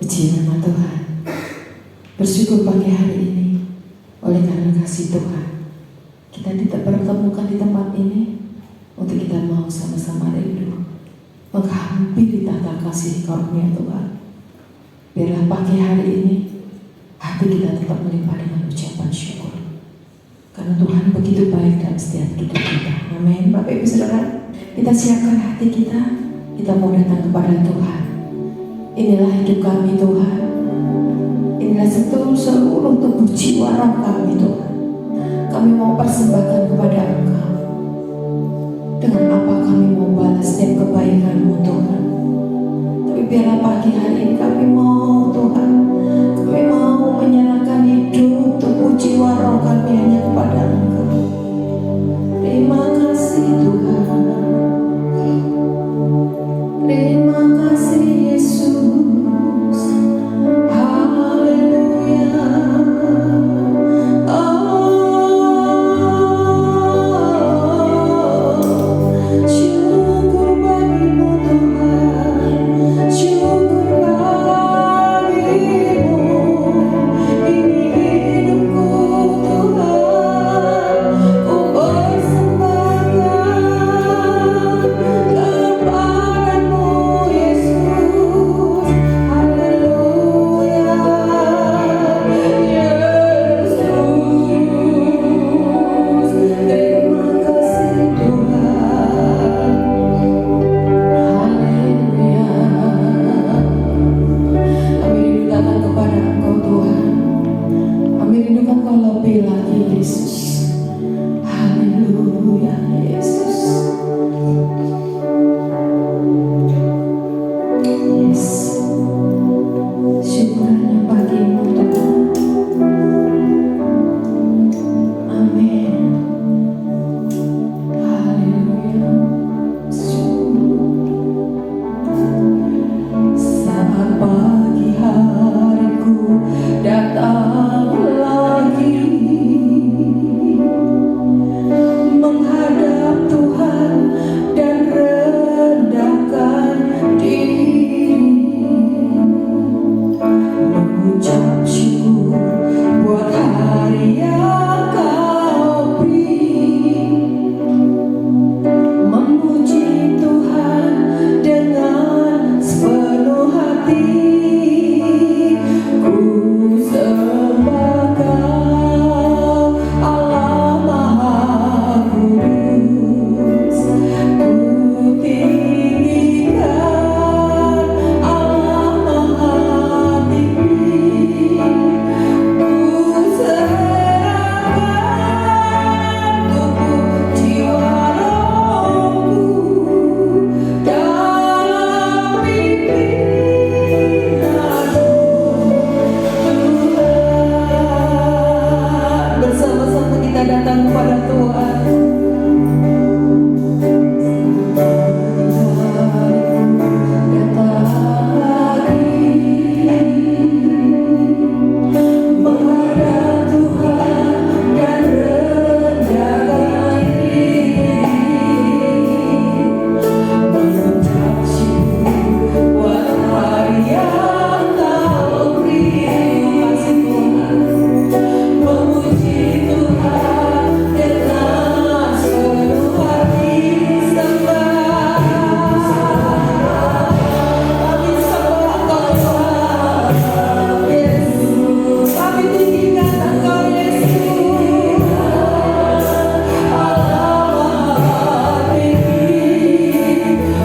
Puji nama Tuhan. Bersyukur pagi hari ini oleh karena kasih Tuhan kita tidak bertemukan di tempat ini untuk kita mau sama-sama rindu menghampiri tata kasih karunia Tuhan. Biarlah pagi hari ini hati kita tetap melimpah dengan ucapan syukur, karena Tuhan begitu baik dan setia hidup kita. Amin. Bapak Ibu Saudara, kita siapkan hati kita mau datang kepada Tuhan. Inilah hidup kami Tuhan, inilah seluruh tubuh jiwa roh kami Tuhan. Kami mau persembahkan kepada Engkau. Dengan apa kami mau balas setiap kebaikan-Mu Tuhan. Tapi biarlah pagi hari ini kami mau Tuhan, kami mau menyerahkan hidup, tubuh, jiwa, roh kami hanya kepada Engkau. Terima kasih Tuhan. Terima kasih Yesus. Haleluya. Syukur bagimu Tuhan, syukur bagimu. Ini hidupku Tuhan, ku persembahkan kepadamu Yesus. Haleluya. Yesus, terima kasih Tuhan. Haleluya. Kami rindu datang kepada Engkau Tuhan. Kami rindukan Kau lebih lagi Yesus. Haleluya Yesus. Yes. Syukur hanya bagimu Tuhan. Amin. Haleluya. Saat pagi hariku datang lagi menghadap Tuhan dan rendahkan diri, mengucap syukur buat hari yang Kau beri, memuji Tuhan dengan sepenuh hati. Ku sembah Kau Allah Maha Kudus, ku tinggikan Allah Maha Tinggi. Ku serahkan tubuh jiwa rohku dalam pimpinan-Mu Tuhan. Bersama-sama kita datang kepada Tuhan. Datang lagi menghadap Tuhan dan rendahkan diri, mengucap syukur buat hari yang Kau beri. Terima kasih Tuhan. Memuji Tuhan dengan sepenuh hati. Sembah kami, sembah Engkau Tuhan. Yesus, kami tinggikan Engkau Yesus. Allah Maha Tinggi.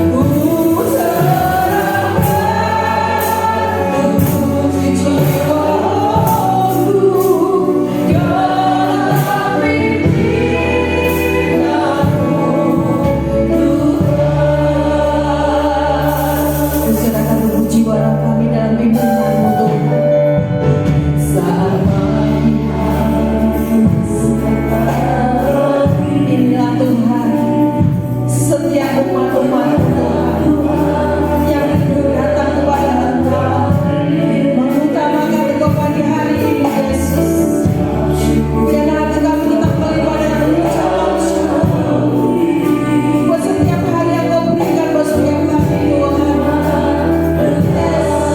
Ku serahkan tubuh jiwa rohku dalam pimpinan-Mu Tuhan. Ku serahkan tubuh jiwa roh kami dalam pimpinan-Mu Tuhan. Saat pagi hari inilah Tuhan, setiap umat-umat Tuhan yang rindu datang kepada Engkau, mengutamakan Engkau pagi hari ini Yesus. Biarlah hati kami tetap melimpah dengan ucapan syukur buat setiap hari yang Kau berikan buat setiap kami Tuhan. Yes.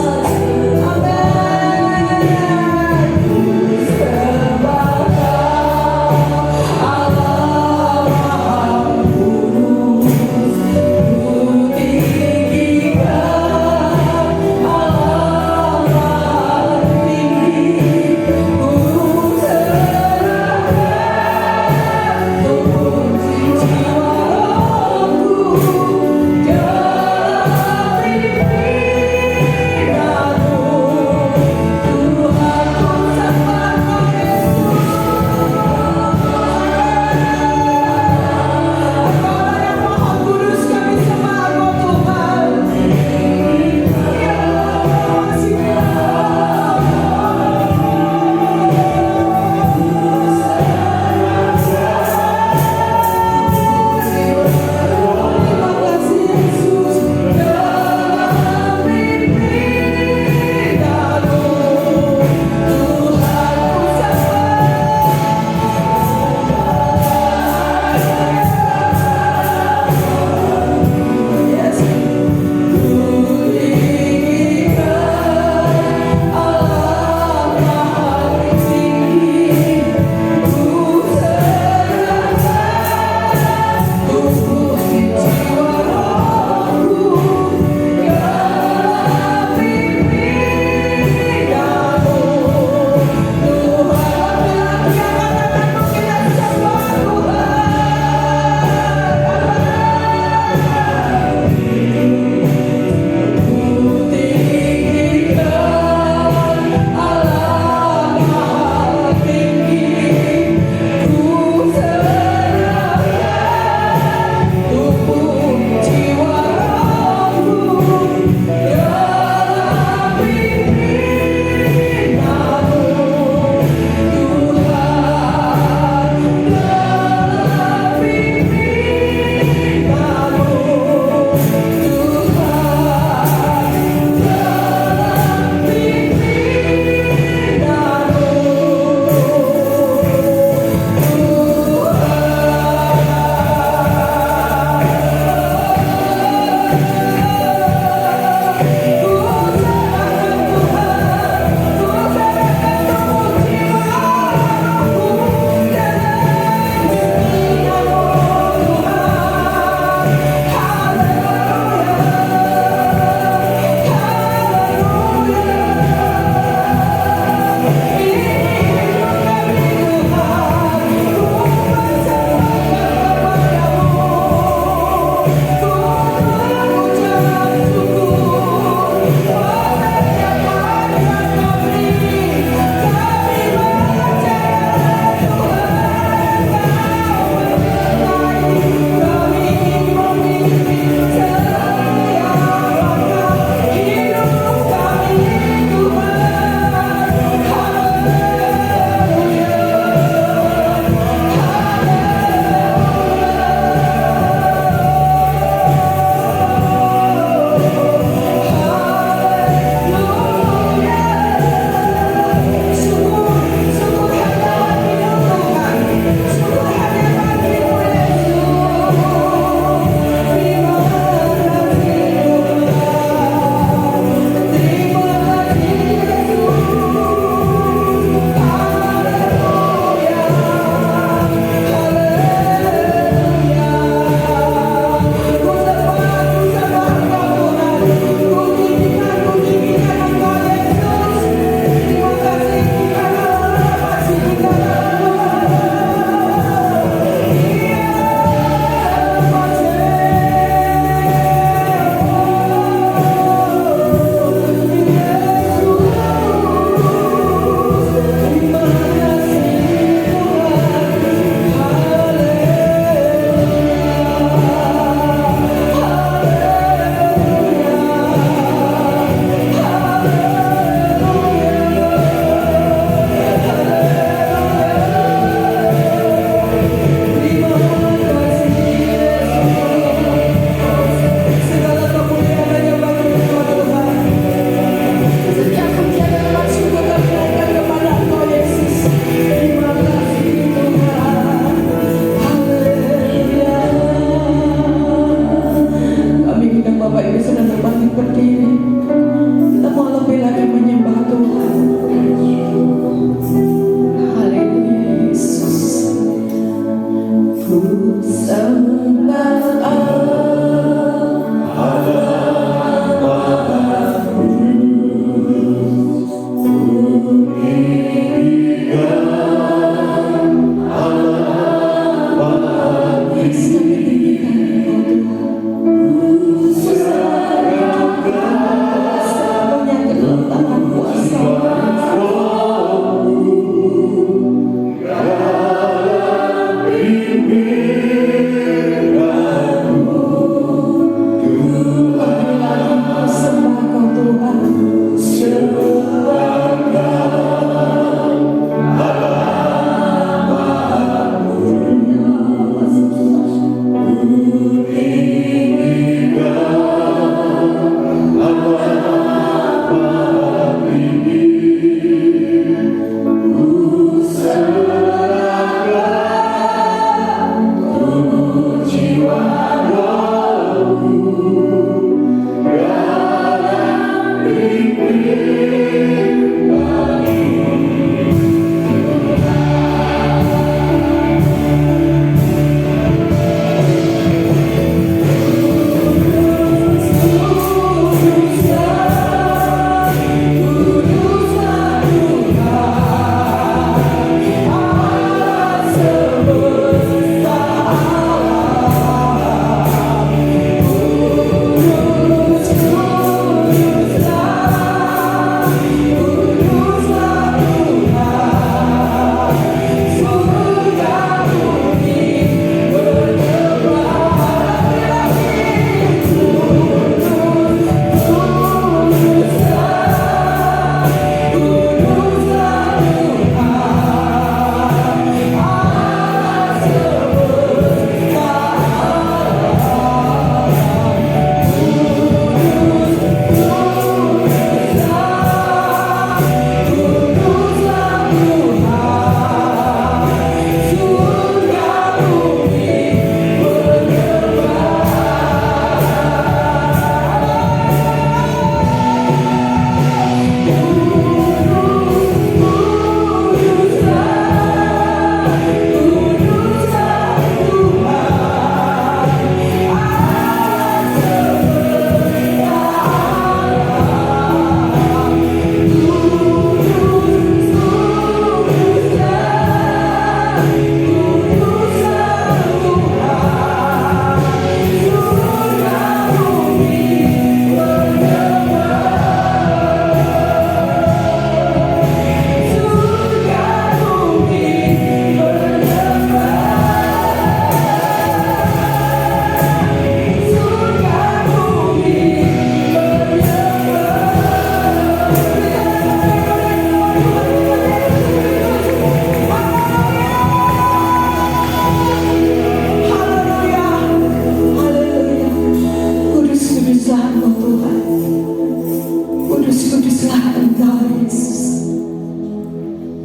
Kudus-kuduslah Engkau Yesus.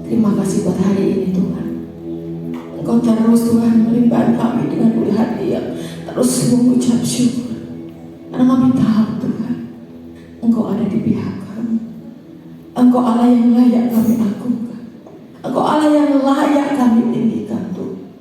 Terima kasih buat hari ini Tuhan. Engkau terus Tuhan melimpahkan kami dengan mulia hati yang terus mengucap syukur. Karena kami tahu Tuhan, Engkau ada di pihak kami. Engkau Allah yang layak kami agungkan. Engkau Allah yang layak kami tinggikan Tuhan.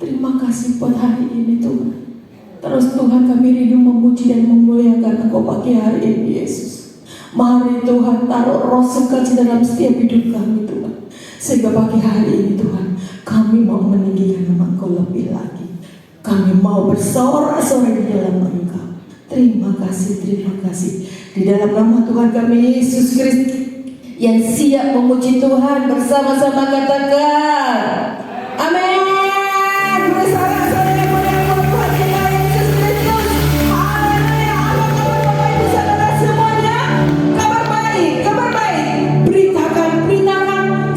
Terima kasih buat hari ini Tuhan. Terus Tuhan kami rindu memuji dan memuliakan Engkau pagi hari ini Yesus. Mari Tuhan taruh roh sukacita dalam setiap hidup kami Tuhan. Sehingga pagi hari ini Tuhan, kami mau meninggikan nama Engkau lebih lagi. Kami mau bersorak-sorai di dalam Engkau. Terima kasih, terima kasih. Di dalam nama Tuhan kami Yesus Kristus yang siap memuji Tuhan, bersama-sama katakan amin. Bersorak-sorai memuliakan Tuhan kita Yesus Kristus. Haleluya. Apa kabar Bapak Ibu Saudara semuanya? Kabar baik, kabar baik. Beritakan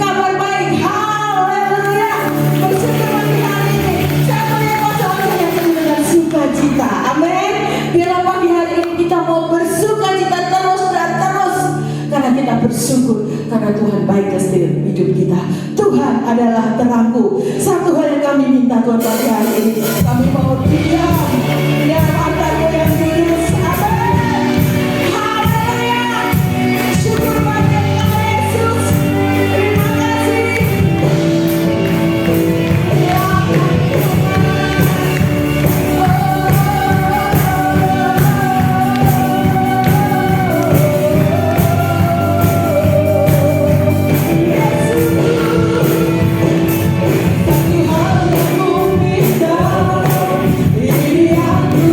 kabar baik. Haleluya. Bersyukur pagi hari ini. Saya melihat wajah-wajah yang penuh dengan sukacita. Amin. Biarlah pagi hari ini kita mau bersukacita terus dan terus. Karena kita bersyukur karena Tuhan baik dalam hidup kita. Tuhan adalah terangku. Satu hal yang kami minta Tuhan pagi hari ini, kami mau diam di dalam hati yang kudus. Amin. Haleluya. Syukur bagi Tuhan Yesus. Terima kasih. Ya Tuhan, ini aku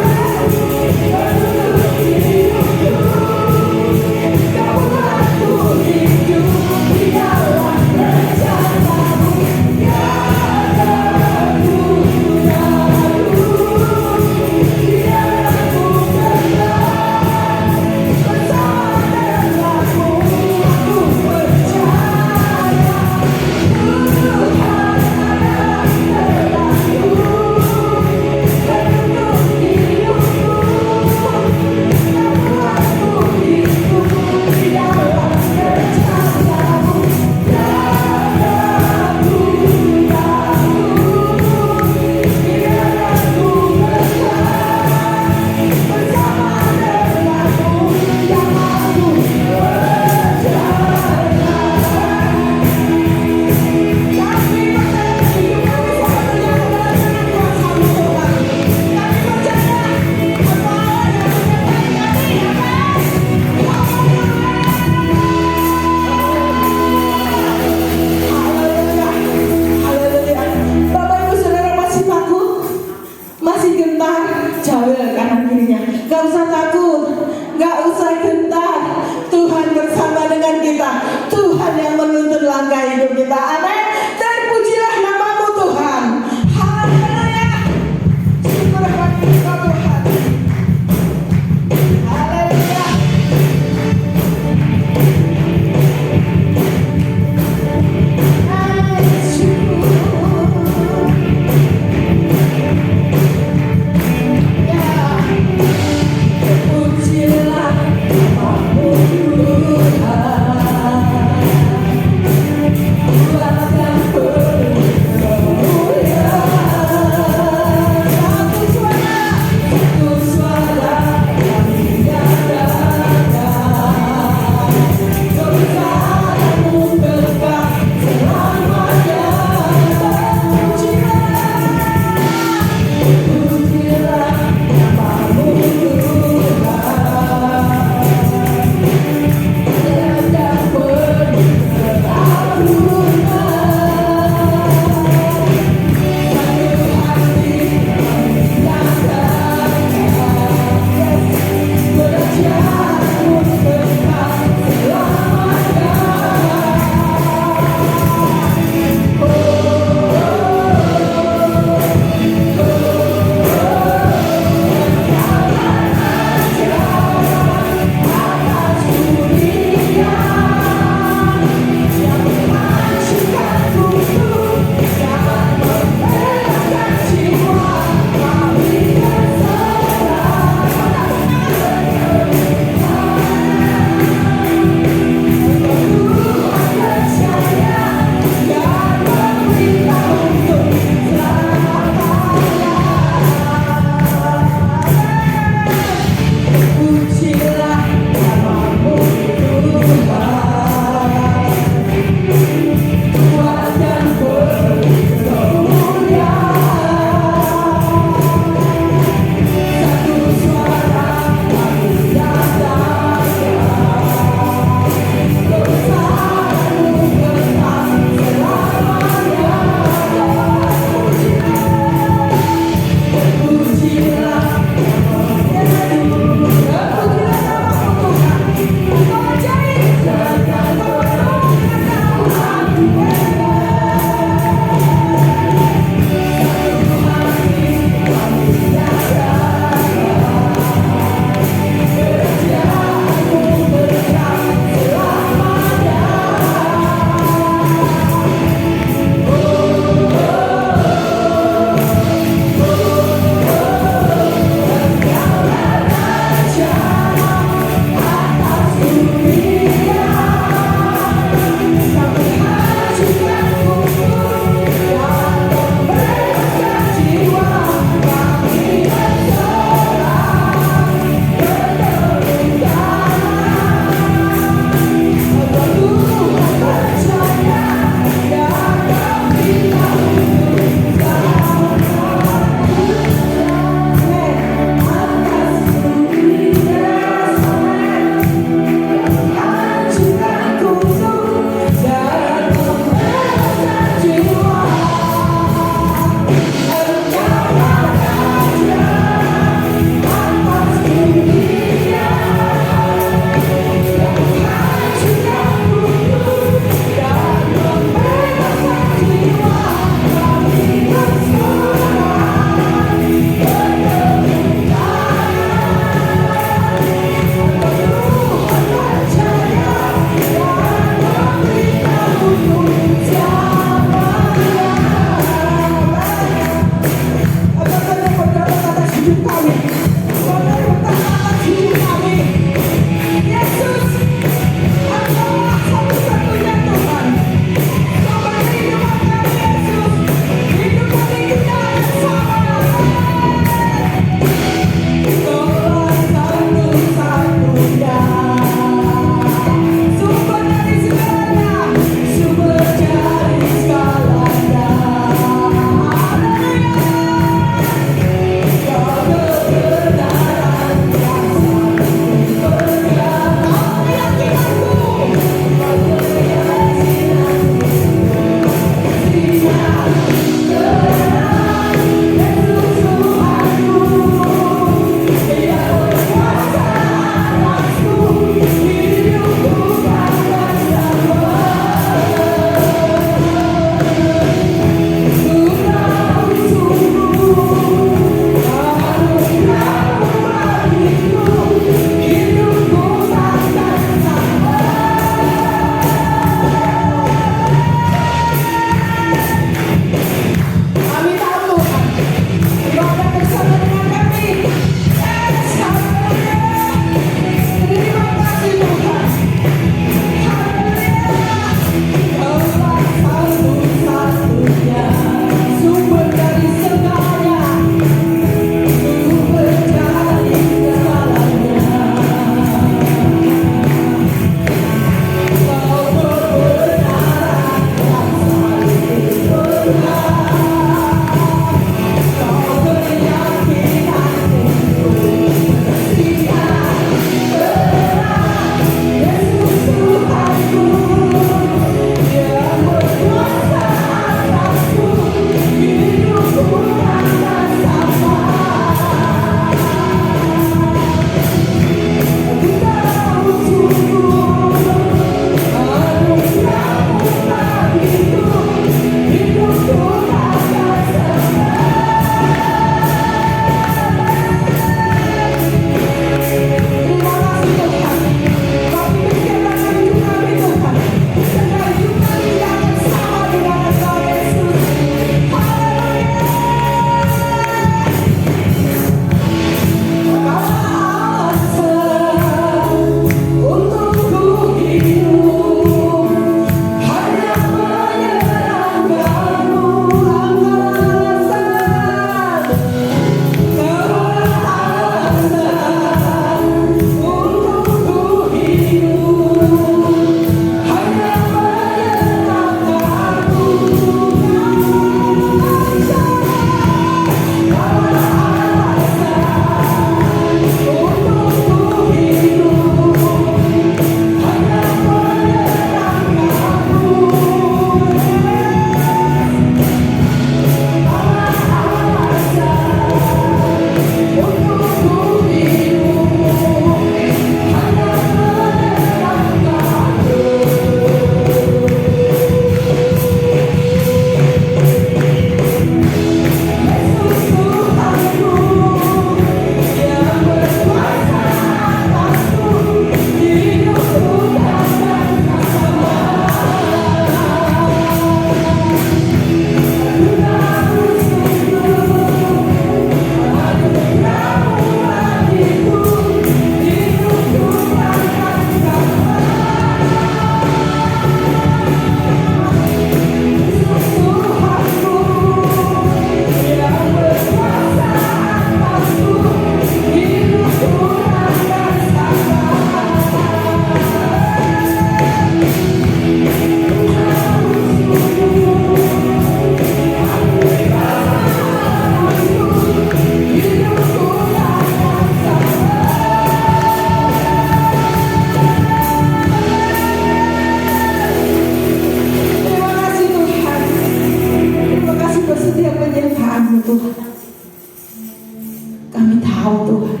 Engkau Tuhan,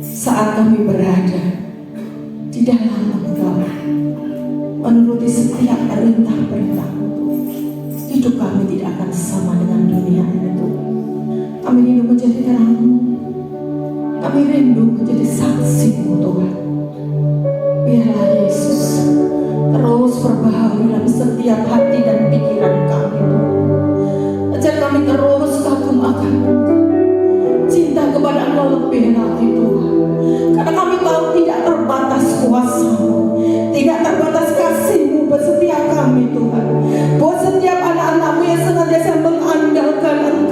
saat kami berada di dalam Engkau, menuruti setiap perintah-perintah-Mu, hidup kami tidak akan sama dengan dunia ini Tuhan. Kami rindu menjadi terang-Mu, kami rindu menjadi saksi-Mu Tuhan. Biarlah Yesus terus berbahagia dalam setiap hati dan pikiran kami Tuhan. Ajar kami terus kagum akan Engkau, cinta kepada Engkau lebih lagi Tuhan. Karena kami tahu tidak terbatas kuasa-Mu, tidak terbatas kasih-Mu buat setiap kami Tuhan, buat setiap anak-anak-Mu yang senantiasa mengandalkan Engkau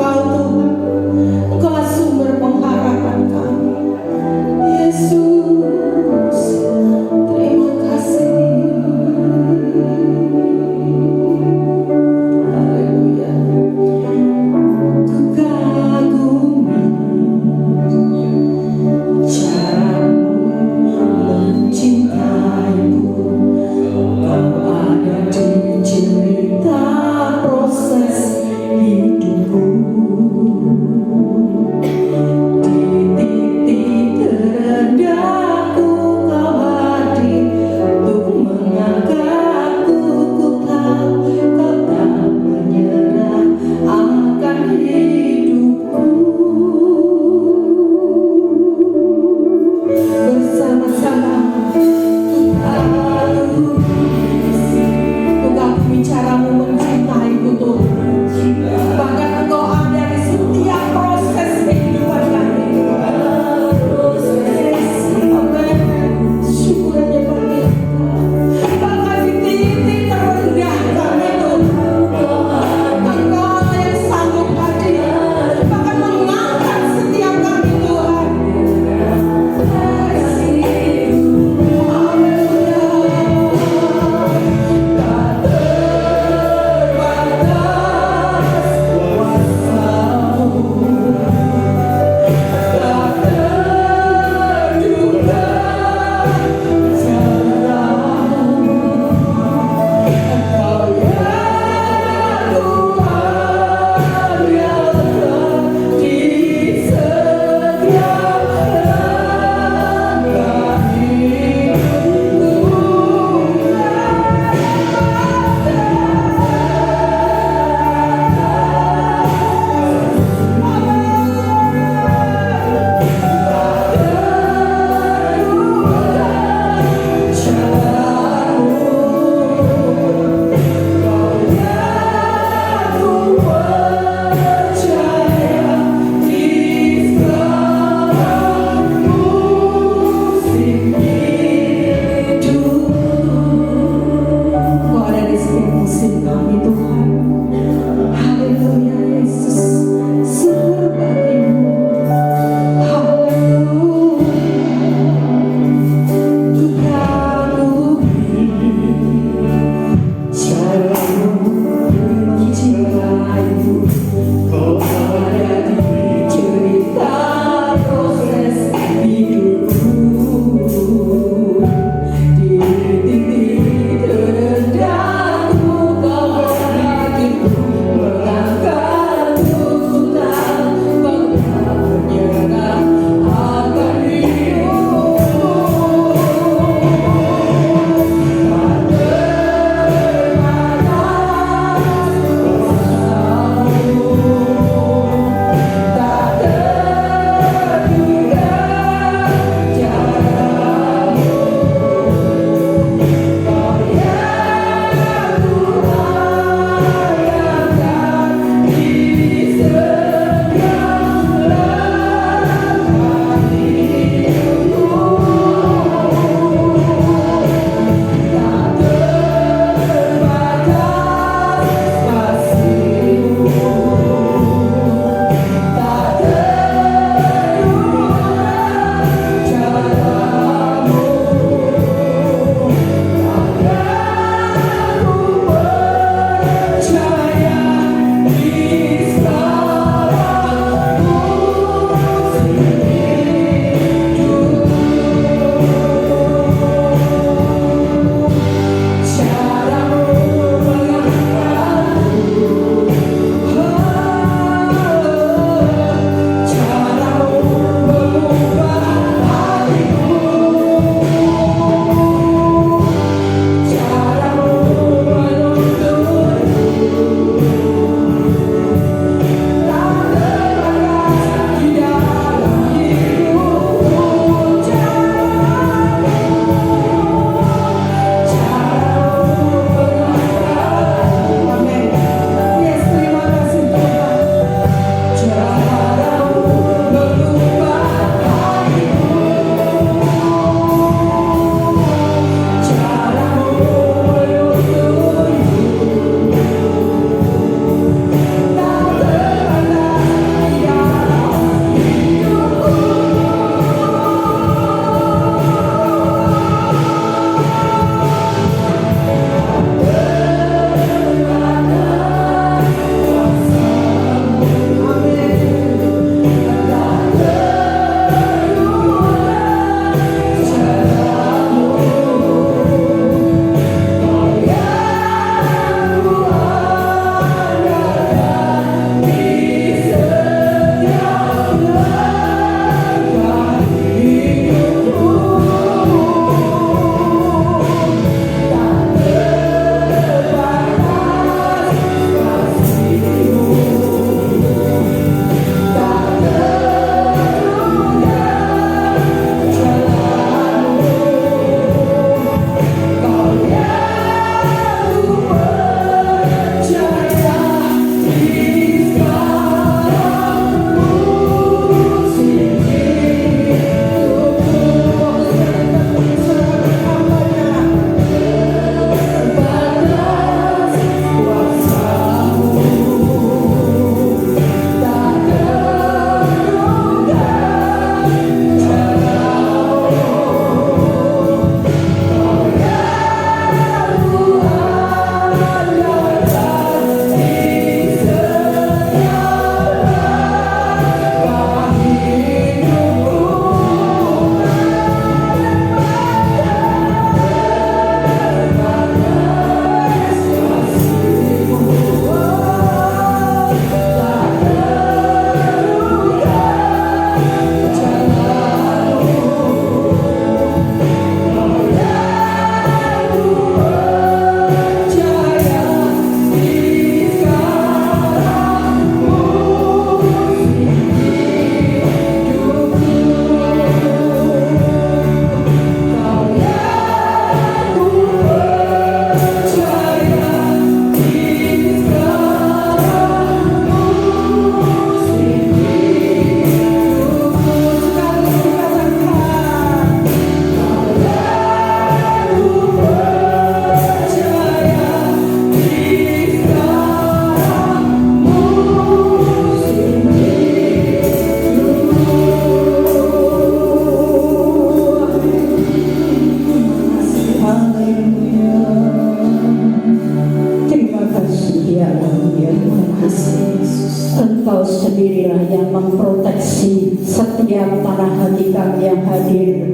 Engkau sendirilah yang memproteksi setiap tanah hati kami yang hadir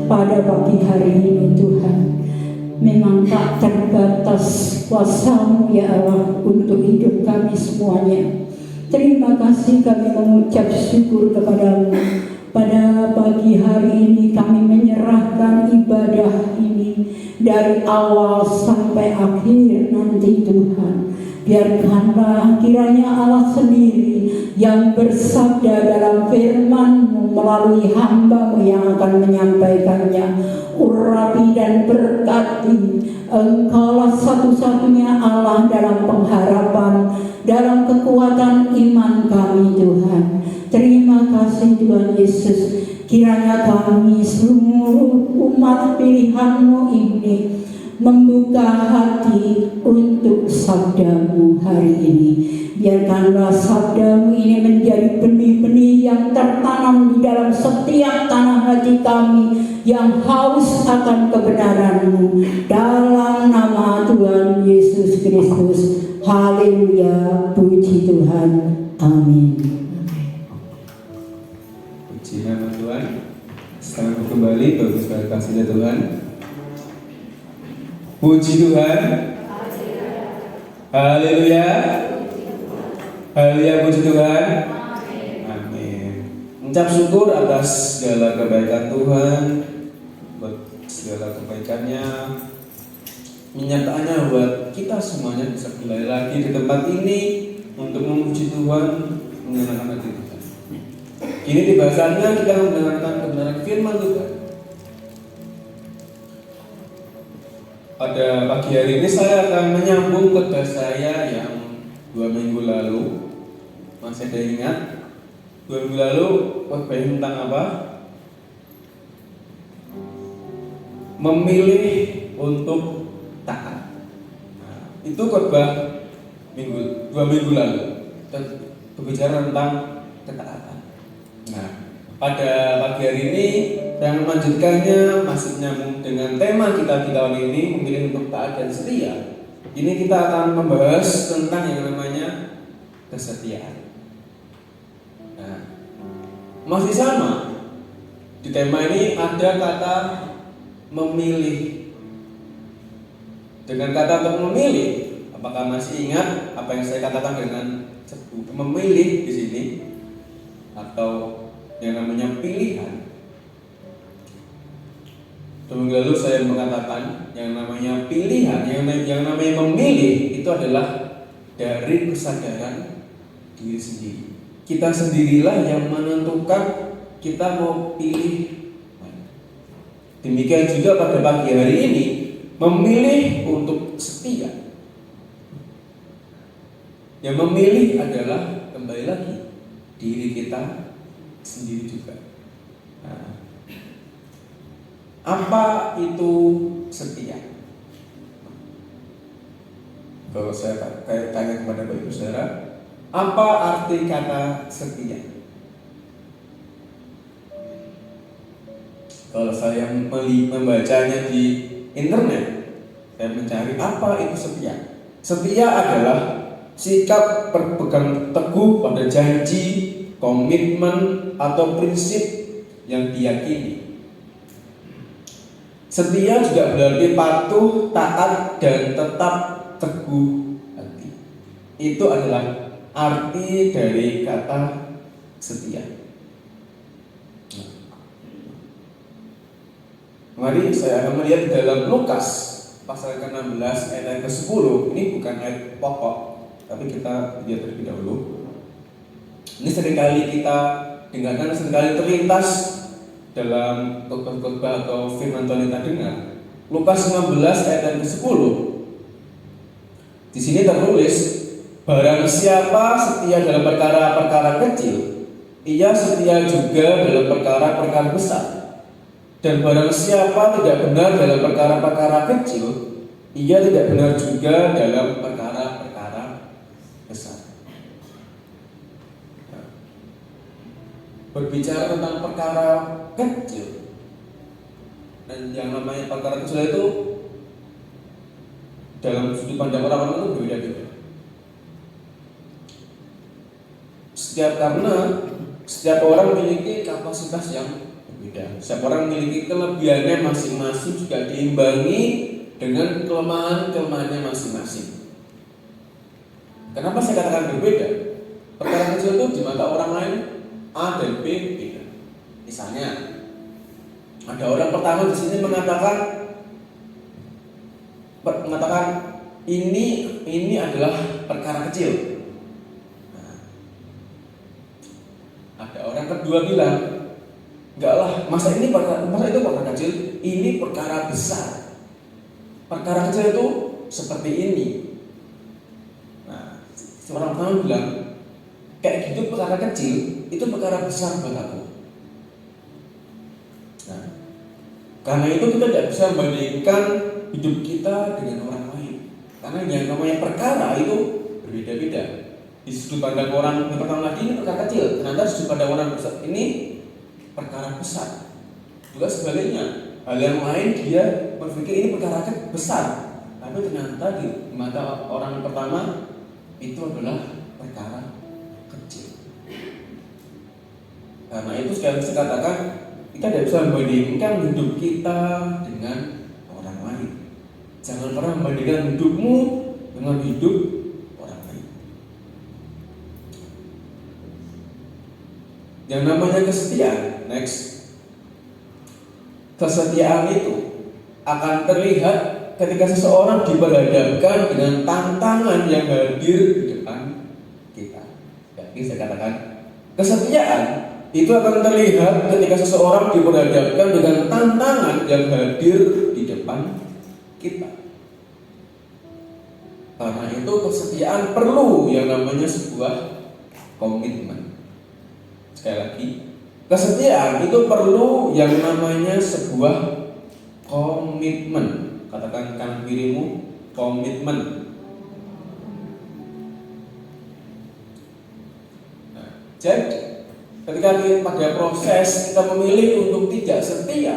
pada pagi hari ini Tuhan. Memang tak terbatas kuasa-Mu ya Allah untuk hidup kami semuanya. Terima kasih kami mengucap syukur kepadamu. Pada pagi hari ini kami menyerahkan ibadah ini dari awal sampai akhir nanti Tuhan. Biarkanlah kiranya Allah sendiri yang bersabda dalam firman-Mu melalui hamba-Mu yang akan menyampaikannya. Urapi dan berkati. Engkaulah satu-satunya Allah dalam pengharapan, dalam kekuatan iman kami Tuhan. Terima kasih Tuhan Yesus. Kiranya kami seluruh umat pilihan-Mu ini membuka hati untuk sabda-Mu hari ini. Biarkanlah sabda-Mu ini menjadi benih-benih yang tertanam di dalam setiap tanah hati kami yang haus akan kebenaran-Mu. Dalam nama Tuhan Yesus Kristus. Haleluya. Puji Tuhan. Amin. Puji nama Tuhan. Sekarang kembali bagus sekali kasihnya Tuhan. Puji Tuhan. Haleluya. Haleluya, puji Tuhan. Amin. Mengucap syukur atas segala kebaikan Tuhan, buat segala kebaikannya, menyatakannya buat kita semuanya bisa kembali lagi di tempat ini untuk memuji Tuhan, menyenangkan hati Tuhan. Kini di bahasanya kita mendengarkan kebenaran firman Tuhan. Pada pagi hari ini saya akan menyambung khotbah saya yang 2 minggu lalu. Masih ada ingat? 2 minggu lalu khotbah tentang apa? Memilih untuk taat. Nah, itu khotbah 2 minggu lalu. Dan berbicara tentang ketaatan. Nah, pada pagi hari ini yang melanjutkannya masih nyambung dengan tema kita di tahun ini, memilih untuk taat dan setia. Ini kita akan membahas tentang yang namanya kesetiaan. Nah, masih sama di tema ini ada kata memilih. Dengan kata untuk memilih, apakah masih ingat apa yang saya katakan dengan memilih di sini atau yang namanya pilihan? Minggu lalu saya mengatakan yang namanya pilihan, yang namanya memilih itu adalah dari kesadaran diri sendiri. Kita sendirilah yang menentukan kita mau pilih mana. Demikian juga pada pagi hari ini, memilih untuk setia. Yang memilih adalah kembali lagi diri kita sendiri juga. Nah, apa itu setia? Kalau saya tanya kepada Bapak Ibu Saudara, apa arti kata setia? Kalau saya membacanya di internet, saya mencari apa itu setia. Setia adalah sikap berpegang teguh pada janji, komitmen, atau prinsip yang diyakini. Setia juga berarti patuh, taat, dan tetap teguh hati. Itu adalah arti dari kata setia. Mari saya akan melihat dalam Lukas pasal ke-16 ayat ke-10. Ini bukan ayat pokok, tapi kita lihat terlebih dahulu. Ini seringkali kita dengarkan, seringkali terlintas dalam khotbah atau firman Tuhan kita dengar. Lukas 16 ayat ke-10. Di sini tertulis, barang siapa setia dalam perkara-perkara kecil, ia setia juga dalam perkara-perkara besar. Dan barang siapa tidak benar dalam perkara-perkara kecil, ia tidak benar juga dalam perkara-perkara besar. Berbicara tentang perkara kecil, dan yang namanya perkara kecil itu dalam sudut pandang orang-orang itu berbeda-beda. Karena setiap orang memiliki kapasitas yang berbeda. Setiap orang memiliki kelebihannya masing-masing, juga diimbangi dengan kelemahan-kelemahannya masing-masing. Kenapa saya katakan berbeda? Perkara kecil itu di mata orang lain A dan B beda. Misalnya, ada orang pertama di sini mengatakan ini adalah perkara kecil. Nah, ada orang kedua bilang, enggak lah, masa itu perkara kecil, ini perkara besar. Perkara kecil itu seperti ini. Nah, seorang pertama bilang, kayak gitu perkara kecil, itu perkara besar buat aku. Nah, karena itu kita tidak bisa membandingkan hidup kita dengan orang lain. Karena yang namanya perkara itu berbeda-beda. Di sudut pandang orang yang pertama lagi ini perkara kecil, ternyata di sudut pandang orang besar ini perkara besar. Juga sebaliknya, hal yang lain dia berpikir ini perkara besar, tapi ternyata di mata orang pertama itu adalah perkara kecil. Karena itu sekali lagi saya katakan, kita tidak bisa membandingkan hidup kita dengan orang lain. Jangan pernah membandingkan hidupmu dengan hidup orang lain. Yang namanya kesetiaan, next. Kesetiaan itu akan terlihat ketika seseorang diperhadapkan dengan tantangan yang hadir di depan kita. Jadi saya katakan, kesetiaan itu akan terlihat ketika seseorang diperhadapkan dengan tantangan yang hadir di depan kita. Karena itu kesetiaan perlu yang namanya sebuah komitmen. Sekali lagi, kesetiaan itu perlu yang namanya sebuah komitmen. Katakan kanan kirimu, komitmen. Nah, jadi ketika pada proses kita memilih untuk tidak setia,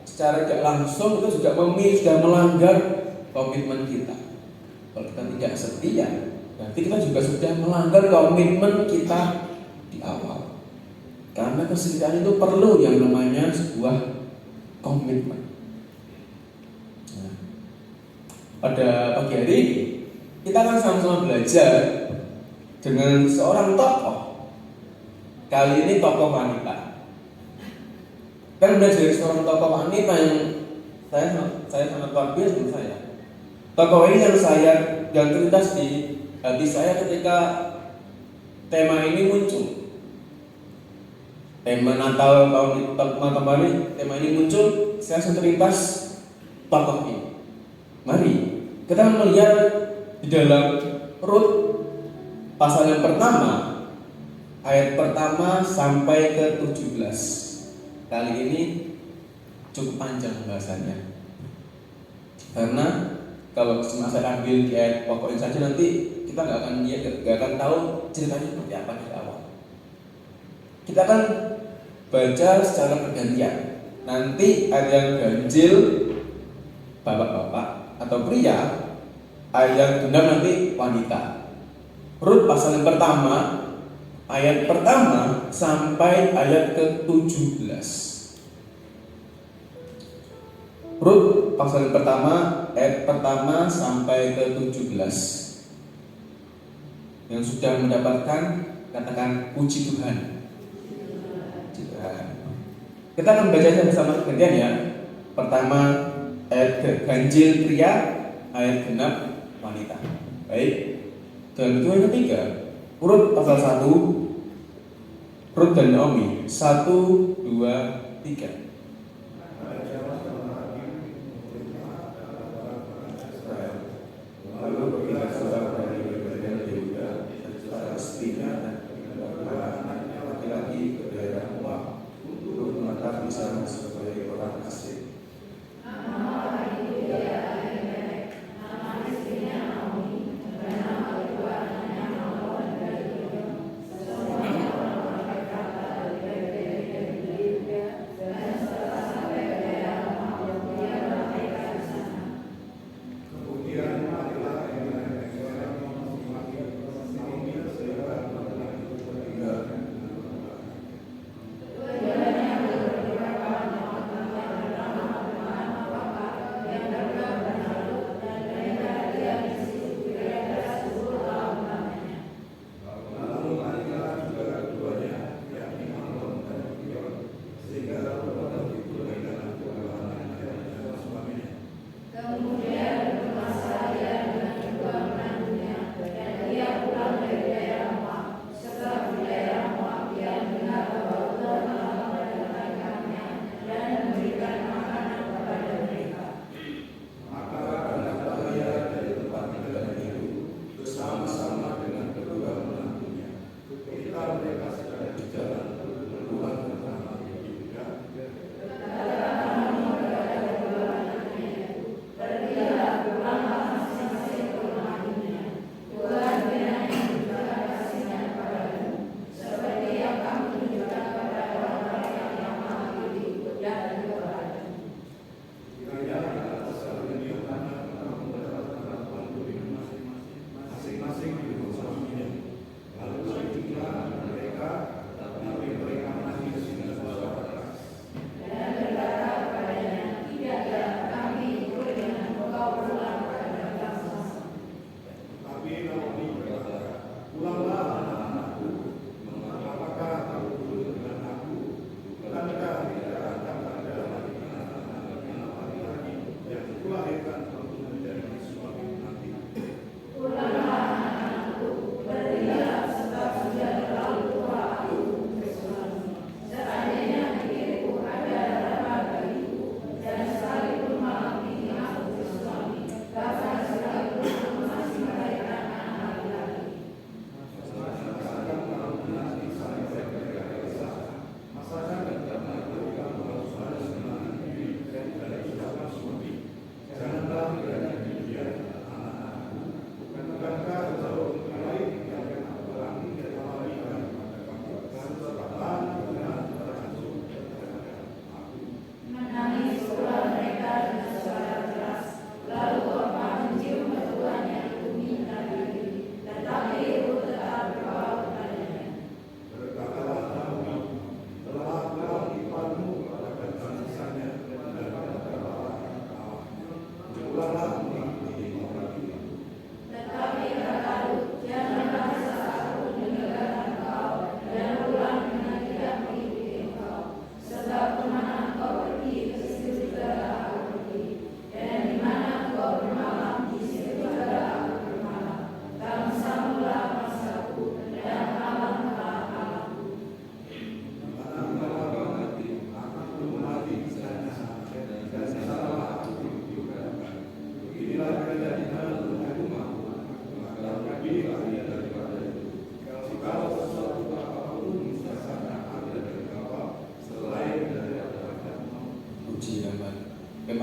secara tidak langsung kita sudah sudah melanggar komitmen kita. Kalau kita tidak setia, berarti kita juga sudah melanggar komitmen kita di awal. Karena kesetiaan itu perlu yang namanya sebuah komitmen. Nah, pada pagi hari ini kita akan sama-sama belajar dengan seorang tokoh. Kali ini tokoh wanita. Kan belajar dari seorang tokoh wanita yang saya sangat luar biasa menurut saya. Tokoh ini yang terlintas di hati saya ketika tema ini muncul. Tema Natal tahun kemarin, tema ini muncul, saya terlintas tokoh ini. Mari kita melihat di dalam Rut pasal yang pertama, ayat pertama sampai ke 17. Kali ini cukup panjang bahasanya. Karena kalau cuma saya ambil di ayat pokoknya saja, nanti kita nggak akan tahu ceritanya seperti apa di awal. Kita akan baca secara bergantian. Nanti ada yang ganjil bapak-bapak atau pria, ada yang genap nanti wanita. Rut pasal yang pertama, ayat pertama sampai ayat ke-17. Rut pasal yang pertama, ayat pertama sampai ke-17. Yang sudah mendapatkan, katakan puji Tuhan. Kita akan bacanya bersama gantian ya. Pertama ayat ganjil pria, ayat genap wanita. Baik. Dan itu yang ketiga, Rut pasal 1, Rut dan Naomi 1, 2, 3.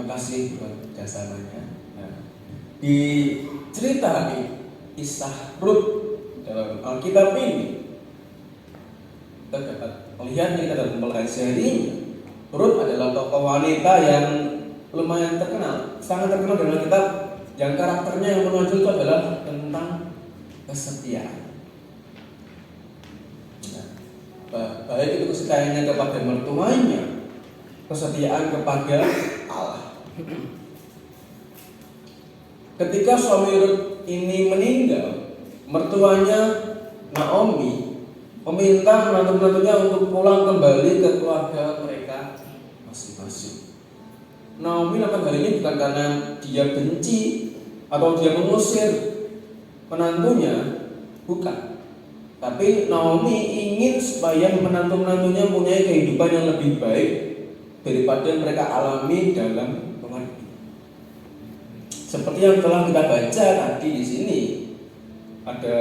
terima kasih buat jasanya. Nah, di cerita kisah Rut dalam Alkitab ini kita dapat melihat kita dalam mempelajarinya. Rut adalah tokoh wanita yang lumayan terkenal, sangat terkenal dalam Alkitab, yang karakternya yang menonjol itu adalah tentang kesetiaan. Nah, baik itu kesetiaannya kepada mertuanya, kesetiaan kepada Allah. Ketika suami Rut ini meninggal, mertuanya Naomi meminta menantu-menantunya untuk pulang kembali ke keluarga mereka masing-masing. Naomi melakukan hal ini bukan karena dia benci atau dia mengusir menantunya, bukan. Tapi Naomi ingin supaya menantu-menantunya punya kehidupan yang lebih baik daripada mereka alami dalam keluarga. Seperti yang telah kita baca tadi di sini, ada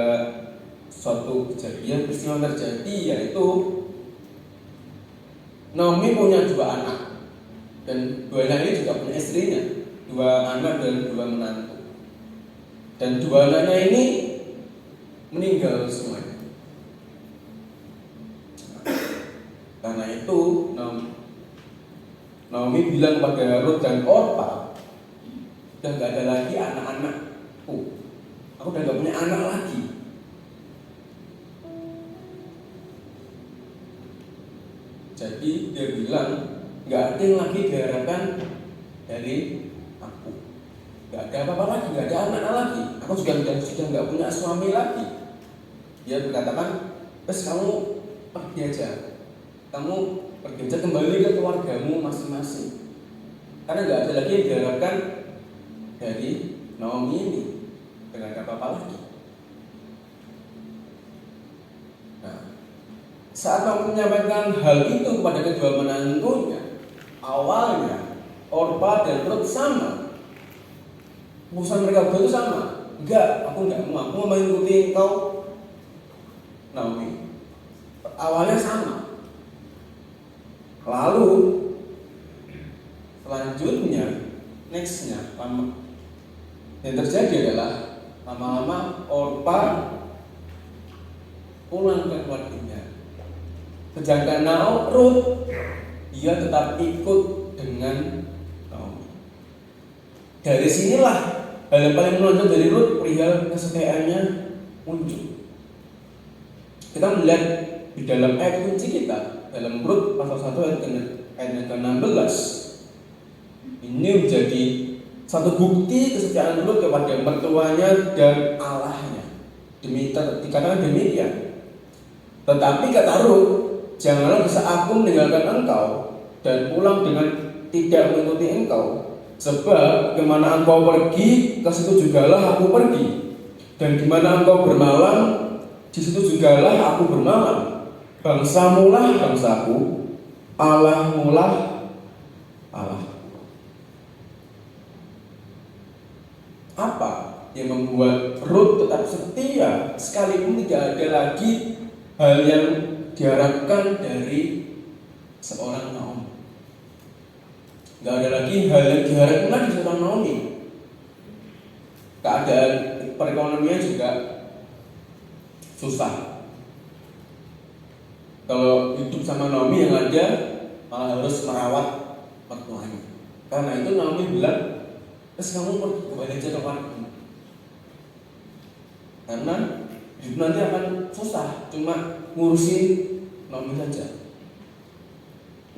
suatu kejadian peristiwa terjadi, yaitu Naomi punya 2 anak, dan 2 anak ini juga punya istrinya, 2 anak dan 2 menantu. Dan 2 anaknya ini meninggal semuanya. Karena itu Naomi bilang pada Rut dan Orpa, udah gak ada lagi anak-anakku, aku udah gak punya anak lagi. Jadi dia bilang gak ada yang lagi diharapkan dari aku, gak ada apa-apa lagi, gak ada anak lagi, aku sudah gak punya suami lagi. Dia berkatakan, terus kamu pergi aja, kamu pergi aja kembali ke keluargamu masing-masing, karena gak ada lagi yang diharapkan dari Naomi ini, gak ada apa-apa lagi. Nah, saat Naomi menyampaikan hal itu kepada kedua menantunya, awalnya Orpa dan Rut sama, urusan mereka berdua itu sama. Enggak, aku mau mengikuti engkau, Naomi. Awalnya sama. Lalu selanjutnya, nextnya, yang terjadi adalah lama-lama Orpa pulang ke keluarganya. Sedangkan Rut, dia tetap ikut dengan Naomi. Dari sinilah hal yang paling menonjol dari Rut, perihal kesetiaannya muncul. Kita melihat di dalam ayat kunci kita, dalam Rut pasal 1 ayat ke-16. Ini menjadi satu bukti kesetiaan Rut kepada mertuanya dan Allahnya. Dikatakan demikian. Tetapi kata Rut, janganlah bisa aku meninggalkan engkau dan pulang dengan tidak mengikuti engkau, sebab kemana engkau pergi, ke situ jugalah aku pergi, dan di mana engkau bermalam, di situ jugalah aku bermalam. Bangsamulah bangsaku, Allahmulah Allah. Apa yang membuat Rut tetap setia sekalipun tidak ada lagi hal yang diharapkan dari seorang Naomi? Gak ada lagi hal yang diharapkan lagi seorang Naomi. Keadaan perekonomian juga susah. Kalau hidup sama Naomi yang ada malah harus merawat mertuanya. Karena itu Naomi bilang, terus kamu pergi kembali aja ke keluargamu, karena hidup nanti akan susah cuma ngurusin Naomi saja.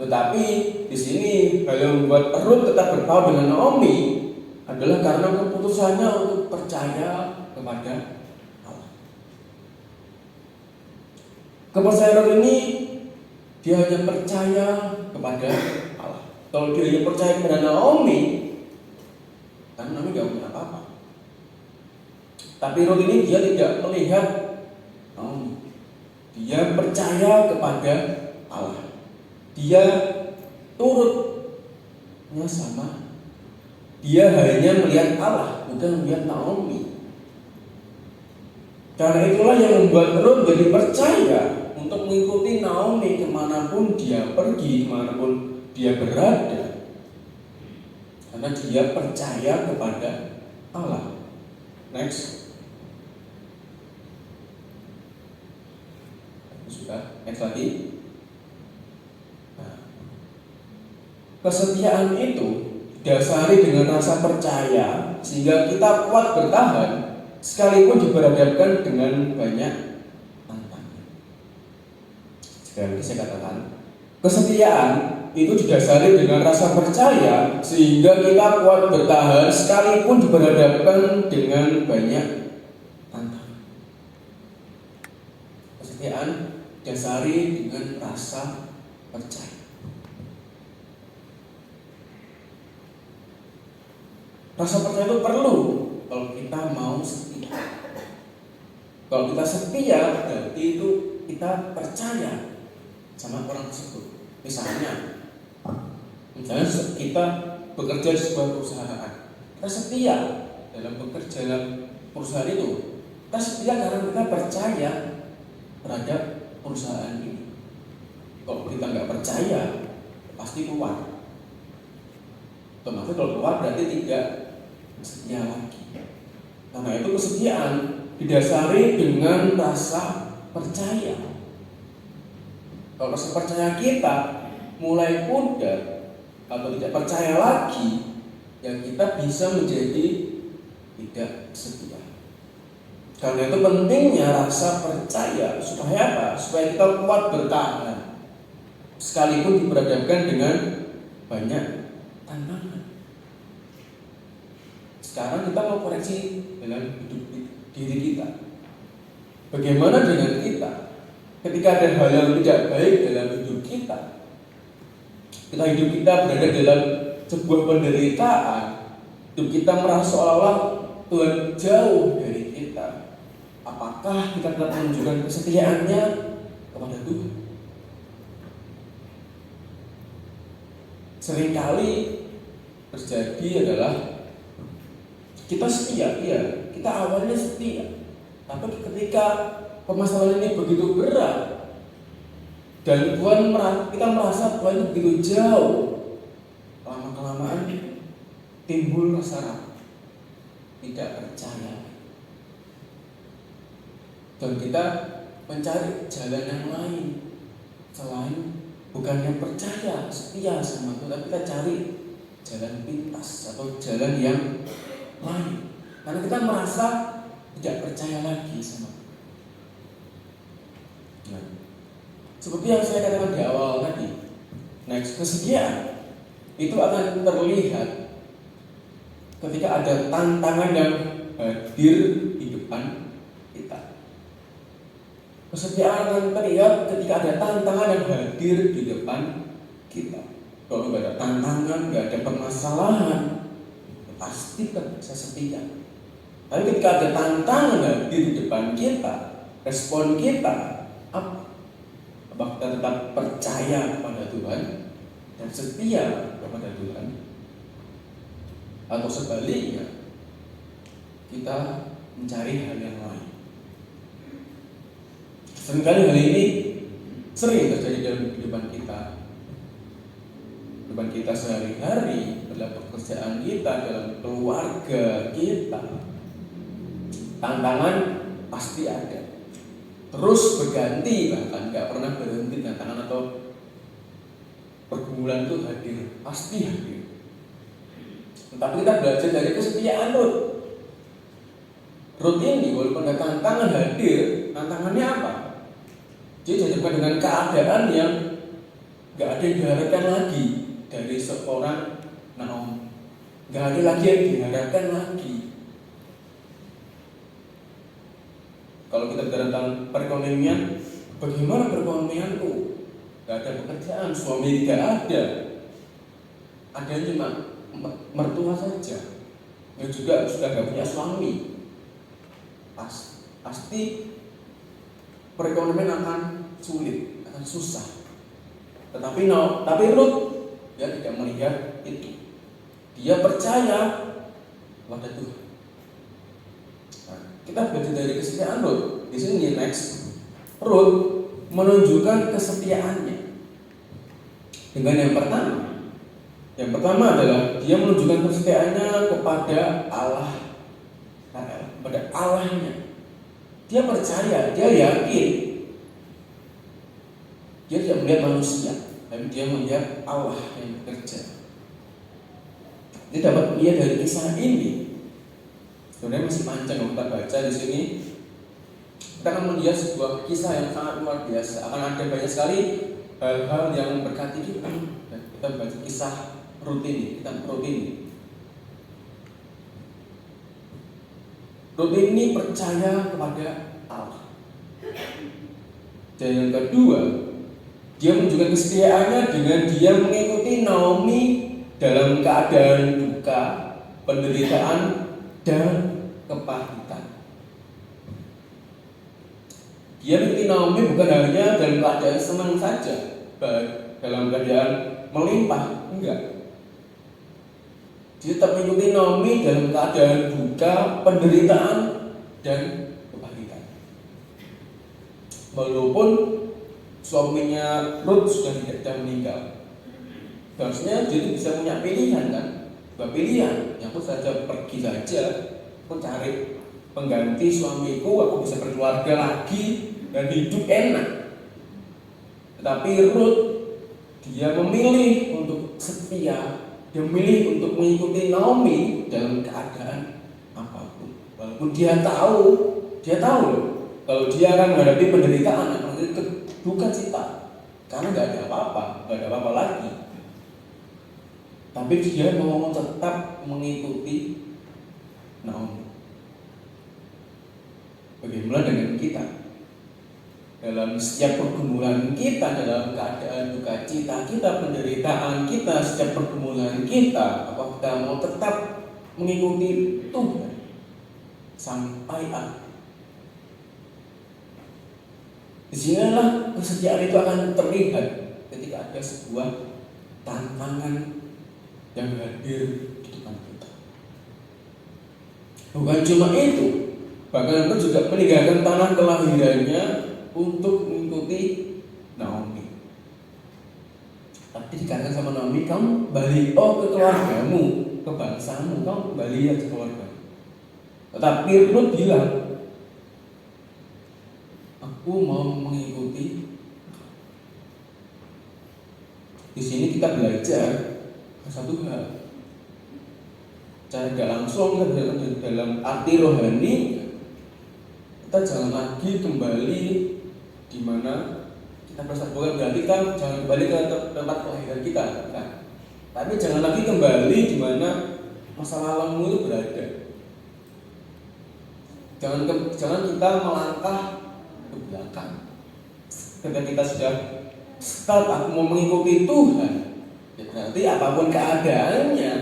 Tetapi di sini hal yang membuat Rut tetap berpaut dengan Naomi adalah karena keputusannya untuk percaya kepada Allah. Kepercayaan ini dia hanya percaya kepada Allah. Kalau dia hanya percaya kepada Naomi, kan Naomi gak punya apa-apa. Tapi Rut ini dia tidak melihat Naomi. Dia percaya kepada Allah. Dia turutnya sama. Dia hanya melihat Allah, bukan melihat Naomi. Karena itulah yang membuat Rut jadi percaya untuk mengikuti Naomi kemanapun dia pergi, kemanapun dia berada. Karena karena dia percaya kepada Allah. Next. Sudah, next lagi. Nah, kesetiaan itu didasari dengan rasa percaya sehingga kita kuat bertahan sekalipun diberhadapkan dengan banyak tantangan. Sekali lagi saya katakan, kesetiaan itu didasari dengan rasa percaya sehingga kita kuat bertahan sekalipun diberhadapkan dengan banyak tantangan. Kesetiaan didasari dengan rasa percaya. Rasa percaya itu perlu kalau kita mau setia. Kalau kita setia, berarti itu kita percaya sama orang tersebut. Misalnya kita bekerja di sebuah perusahaan, kita setia dalam bekerja dalam perusahaan itu. Kita setia karena kita percaya terhadap perusahaan ini. Kalau kita nggak percaya, pasti keluar. Otomatis kalau keluar berarti tidak setia lagi. Karena itu kesetiaan didasari dengan rasa percaya. Kalau rasa percaya kita mulai pudar atau tidak percaya lagi, ya kita bisa menjadi tidak setia. Karena itu pentingnya rasa percaya supaya apa? Supaya kita kuat bertahan sekalipun diberhadapkan dengan banyak tantangan. Sekarang kita mau koreksi dalam hidup diri kita. Bagaimana dengan kita? Ketika ada hal yang tidak baik dalam hidup kita, hidup kita berada dalam sebuah penderitaan, hidup kita merasa seolah-olah Tuhan jauh dari kita. Apakah kita tetap menunjukkan kesetiaannya kepada Tuhan? Seringkali terjadi adalah kita setia, kita awalnya setia, tapi ketika permasalahan ini begitu berat dan kita merasa Tuhan itu begitu jauh, lama-kelamaan timbul rasa tidak percaya, dan kita mencari jalan yang lain selain bukan yang percaya setia sama Tuhan, tapi kita cari jalan pintas atau jalan yang lain, karena kita merasa tidak percaya lagi sama Tuhan. Nah, seperti yang saya katakan di awal tadi, next, kesetiaan itu akan terlihat ketika ada tantangan yang hadir di depan kita. Kesetiaan akan terlihat ketika ada tantangan yang hadir di depan kita. Kalau nggak ada tantangan, nggak ada permasalahan, pasti kan bisa setia. Tapi ketika ada tantangan hadir di depan kita, respon kita apa? Apakah kita tetap percaya kepada Tuhan dan setia kepada Tuhan, atau sebaliknya kita mencari hal yang lain? Seringkali hal ini sering terjadi dalam kehidupan kita sehari-hari, dalam pekerjaan kita, dalam keluarga kita. Tantangan pasti ada, terus berganti, bahkan nggak pernah berhenti. Tantangan atau pergumulan itu hadir, pasti hadir. Tetapi kita belajar dari kesetiaan Rut ini, walaupun ada tantangan hadir, tantangannya apa? Dia dihadapkan dengan keadaan yang nggak ada yang diharapkan lagi dari seorang Naomi. Nggak ada lagi yang diharapkan lagi. Kalau kita bicara tentang perekonomian, bagaimana perekonomianku? Gak ada pekerjaan, suami tidak ada. Ada cuma mertua saja, yang juga sudah gak punya suami. Pasti perekonomian akan sulit, akan susah. Tapi Rut, dia tidak melihat itu. Dia percaya pada Tuhan. Kita belajar dari kesetiaan Rut. Di sini next, Rut menunjukkan kesetiaannya dengan yang pertama, Yang pertama adalah dia menunjukkan kesetiaannya kepada Allah, kepada Allahnya. Dia percaya, dia yakin. Dia tidak melihat manusia, tapi dia melihat Allah yang bekerja. Dia dapat melihat dari kisah ini. Sebenarnya masih panjang kalau kita baca di sini. Kita akan melihat sebuah kisah yang sangat luar biasa. Akan ada banyak sekali hal-hal yang memberkati kita. Dan kita baca kisah Rut ini, Rut ini percaya kepada Allah. Dan yang kedua, dia menunjukkan kesetiaannya dengan dia mengikuti Naomi dalam keadaan duka, penderitaan, dan kepahitan. Dia mengikuti Naomi bukan hanya dalam keadaan senang saja, dalam keadaan melimpah, enggak. Dia tetap mengikuti Naomi dalam keadaan duka, penderitaan, dan kepahitan. Walaupun suaminya Rut sudah meninggal, harusnya dia bisa punya pilihan kan? Pilihan, ya aku saja pergi saja, aku cari pengganti suamiku, aku bisa berkeluarga lagi dan hidup enak. Tetapi Rut, dia memilih untuk setia, dia memilih untuk mengikuti Naomi dalam keadaan apapun. Walaupun dia tahu loh, kalau dia akan menghadapi penderitaan, akan menghadapi duka cita, karena nggak ada apa-apa lagi. Tapi dia mau tetap mengikuti Naomi. Bagaimana dengan kita? Dalam setiap pergumulan kita, dalam keadaan duka cita kita, penderitaan kita, setiap pergumulan kita, apakah kita mau tetap mengikuti Tuhan sampai akhir? Disinilah kesetiaan itu akan terlihat ketika ada sebuah tantangan yang hadir di depan kita. Bukan cuma itu, bahkan Rut juga meninggalkan tanah kelahirannya untuk mengikuti Naomi. Tapi dikatakan sama Naomi, kamu balik ke keluargamu, ke bangsamu, kamu kembali ke keluarga. Tetapi Rut bilang, aku mau mengikuti. Di sini kita belajar satu hal, cara gak langsung dalam arti rohani, kita jangan lagi kembali di mana kita bukan berarti kita jangan kembali ke tempat kelahiran kita, kan? Tapi jangan lagi kembali di mana masa lalumu itu berada. Jangan kita melangkah ke belakang. Ketika kita sudah start, aku mau mengikuti Tuhan, ya berarti apapun keadaannya,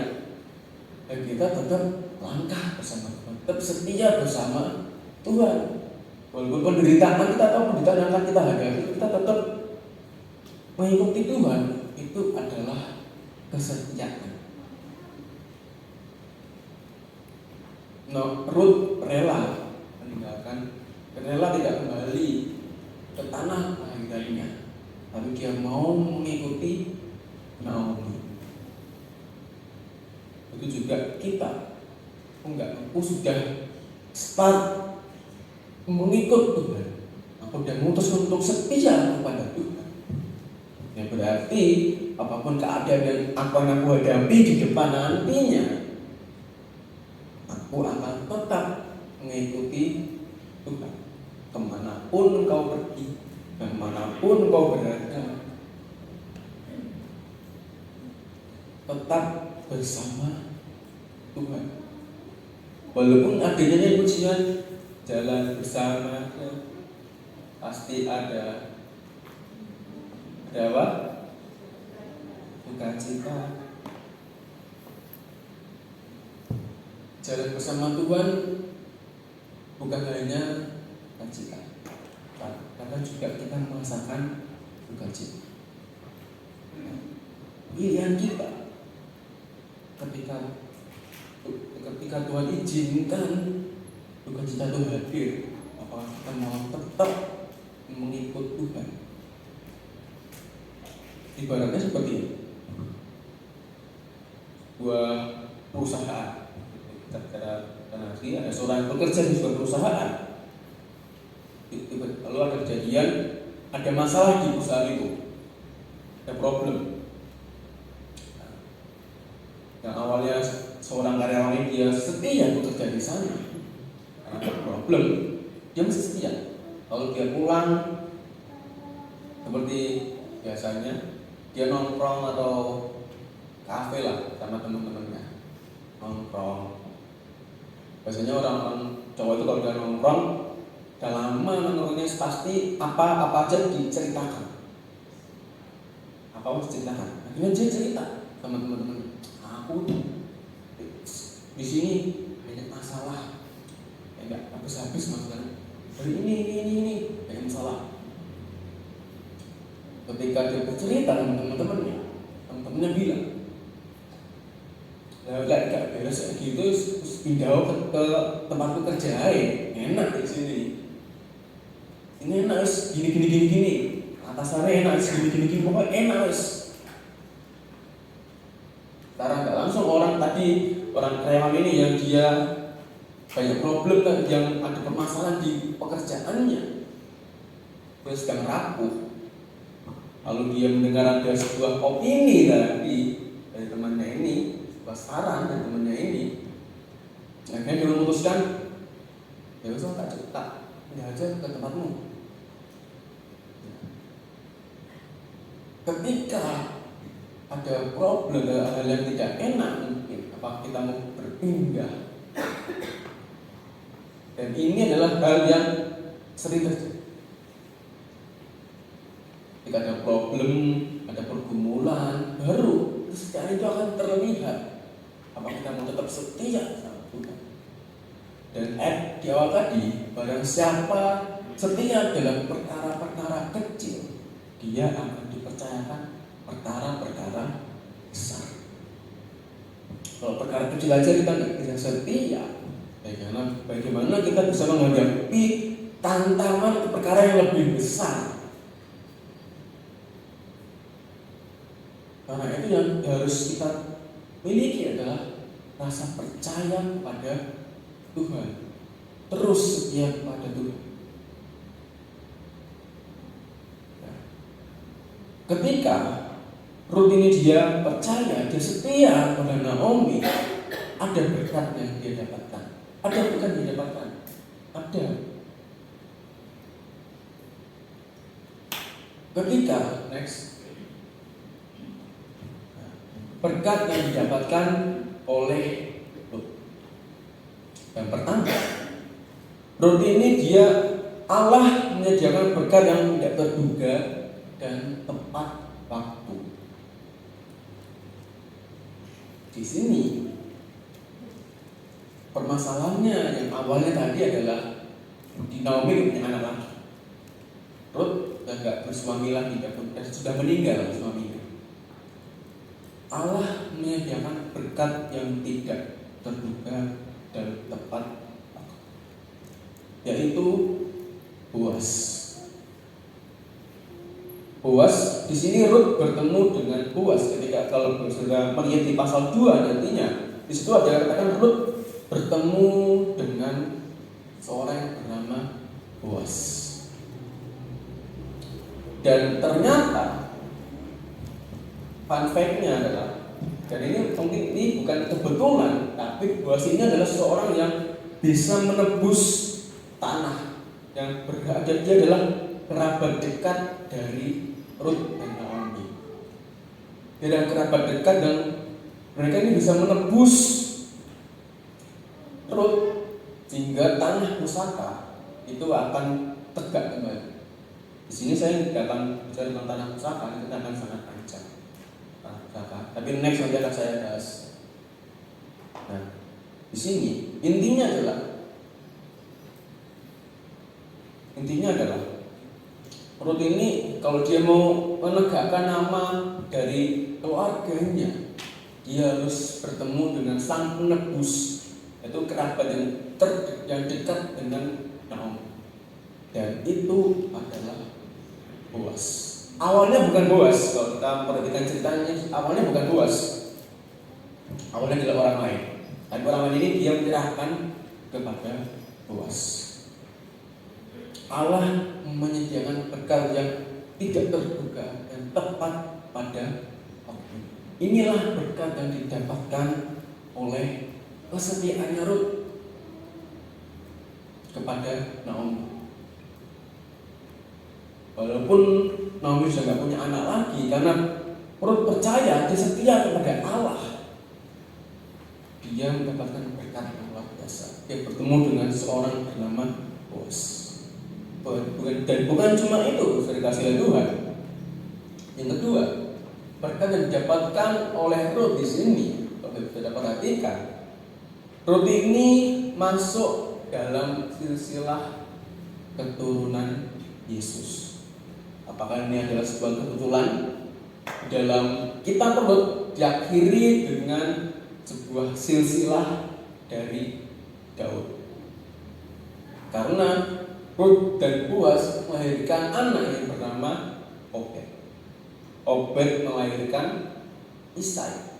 kita tetap langkah bersama Tuhan, tetap setia bersama Tuhan. Walaupun penderitaan kita atau penderitaan yang akan kita hadapi, kita tetap mengikuti Tuhan. Itu adalah kesetiaan. Rut rela meninggalkan, rela tidak kembali ke tanah kelahirannya, tapi dia mau mengikuti Naomi. Itu juga kita, aku sudah start mengikut Tuhan, aku sudah memutus untuk setia kepada Tuhan. Ya berarti apapun keadaan yang akan aku hadapi di depan nantinya, aku akan tetap mengikuti Tuhan. Kemanapun kau pergi, kemanapun kau berada, tetap bersama Tuhan. Walaupun adanya ujian, jalan bersama, pasti ada apa? Duka cita. Jalan bersama Tuhan bukan hanya duka cita, karena juga kita merasakan duka cita. Pilihan kita ketika Tuhan izinkan duka cita itu hadir, apakah kita mau tetap mengikut Tuhan? Ibaratnya seperti ini. sebuah perusahaan. Karena ada seorang pekerja di sebuah perusahaan. Lalu ada kejadian, ada masalah di perusahaan itu, ada problem. Yang awalnya seorang karyawan ini dia setia bekerja di sana, ada problem, dia masih setia. Lalu dia pulang, seperti biasanya dia nongkrong atau kafe lah sama teman-temannya, nongkrong. Biasanya orang cowok itu kalau udah nongkrong, udah lama nongkrongnya pasti apa aja diceritakan, apa harus diceritakan. Akhirnya dia cerita sama teman-teman, aku di sini banyak masalah, enggak habis-habis masalahnya. Dari ini banyak masalah. Ketika dia bercerita sama teman-temannya bilang, gak beres kayak gitu, pindah ke tempatku kerja, enak di sini. Ini enak, gini. Atasannya enak, gini, pokoknya enak wes. Sekarang nggak langsung orang karyawan ini yang dia banyak problem, yang ada permasalahan di pekerjaannya, dia sedang rapuh. Lalu dia mendengar ada sebuah opini dari temannya ini, sebuah saran dari temannya ini. Akhirnya dia memutuskan, ya usah tak pindah aja ke tempatmu. Ketika ada problem, ada hal yang tidak enak, mungkin apa kita mau berpindah. Dan ini adalah hal yang sering terjadi. Ketika ada problem, ada pergumulan, baru kesetiaan itu akan terlihat. Apa kita mau tetap setia sama Tuhan? Dan di awal tadi, barang siapa setia dalam perkara-perkara kecil, dia akan dipercayakan perkara-perkara besar. Kalau perkara kecil aja kita nggak bisa setia, bagaimana kita bisa menghadapi tantangan perkara yang lebih besar? Karena itu yang harus kita miliki adalah rasa percaya kepada Tuhan, terus setia kepada Tuhan. Ketika Ruth ini dia percaya, dia setia pada Naomi, ada berkat yang dia dapatkan. Ada bukan dia dapatkan? Ada. Ketika berkat yang didapatkan oleh Ruth. Yang pertama, Ruth ini Allah menyediakan berkat yang tidak terduga dan tepat waktu. Di sini permasalahannya yang awalnya tadi adalah Naomi punya anak lagi. Ruth nggak bersuami lagi, sudah meninggal suaminya. Allah menyediakan berkat yang tidak terduga dan tepat waktu, yaitu Boaz. Boaz di sini Ruth bertemu dengan Boaz. Ketika kalau sudah melihat di pasal 2 nantinya, di situ ada katakan Ruth bertemu dengan seorang yang bernama Boaz. Dan ternyata fun fact-nya adalah, dan ini mungkin ini bukan kebetulan, tapi Boaz ini adalah seorang yang bisa menebus tanah, yang berada, dia adalah kerabat dekat dari Ruth dan Naomi. Dia adalah kerabat dekat dan mereka ini bisa menebus Ruth sehingga tanah pusaka itu akan tegak kembali. Di sini saya tidak akan bicara tentang tanah pusaka, itu akan sangat panjang. Tapi next nanti akan saya bahas. Nah, di sini intinya adalah Ruth ini kalau dia mau menegakkan nama dari keluarganya, dia harus bertemu dengan sang penebus, yaitu kerabat yang dekat dengan Naomi. Dan itu adalah Boaz. Awalnya bukan Boaz, kalau kita perhatikan ceritanya, awalnya bukan Boaz. awalnya adalah orang lain. Dan orang lain ini dia menyerahkan kepada Boas. Allah menyediakan berkat yang tidak terduga dan tepat pada waktu. Inilah berkat yang didapatkan oleh kesetiaannya Rut kepada Naomi. Walaupun Naomi sudah tidak punya anak lagi, karena Rut percaya dia setia kepada Allah, dia mendapatkan berkat yang luar biasa. Dia bertemu dengan seorang bernama Boas. Dan bukan cuma itu, sudah dikasih oleh Tuhan. Yang kedua, berkat yang didapatkan oleh Rut di sini, kalau kita perhatikan, Rut ini masuk dalam silsilah keturunan Yesus. Apakah ini adalah sebuah kebetulan? Dalam kitab Rut diakhiri dengan sebuah silsilah dari Daud. Karena Rut dan Boas melahirkan anak yang bernama Obed. Obed melahirkan Isai.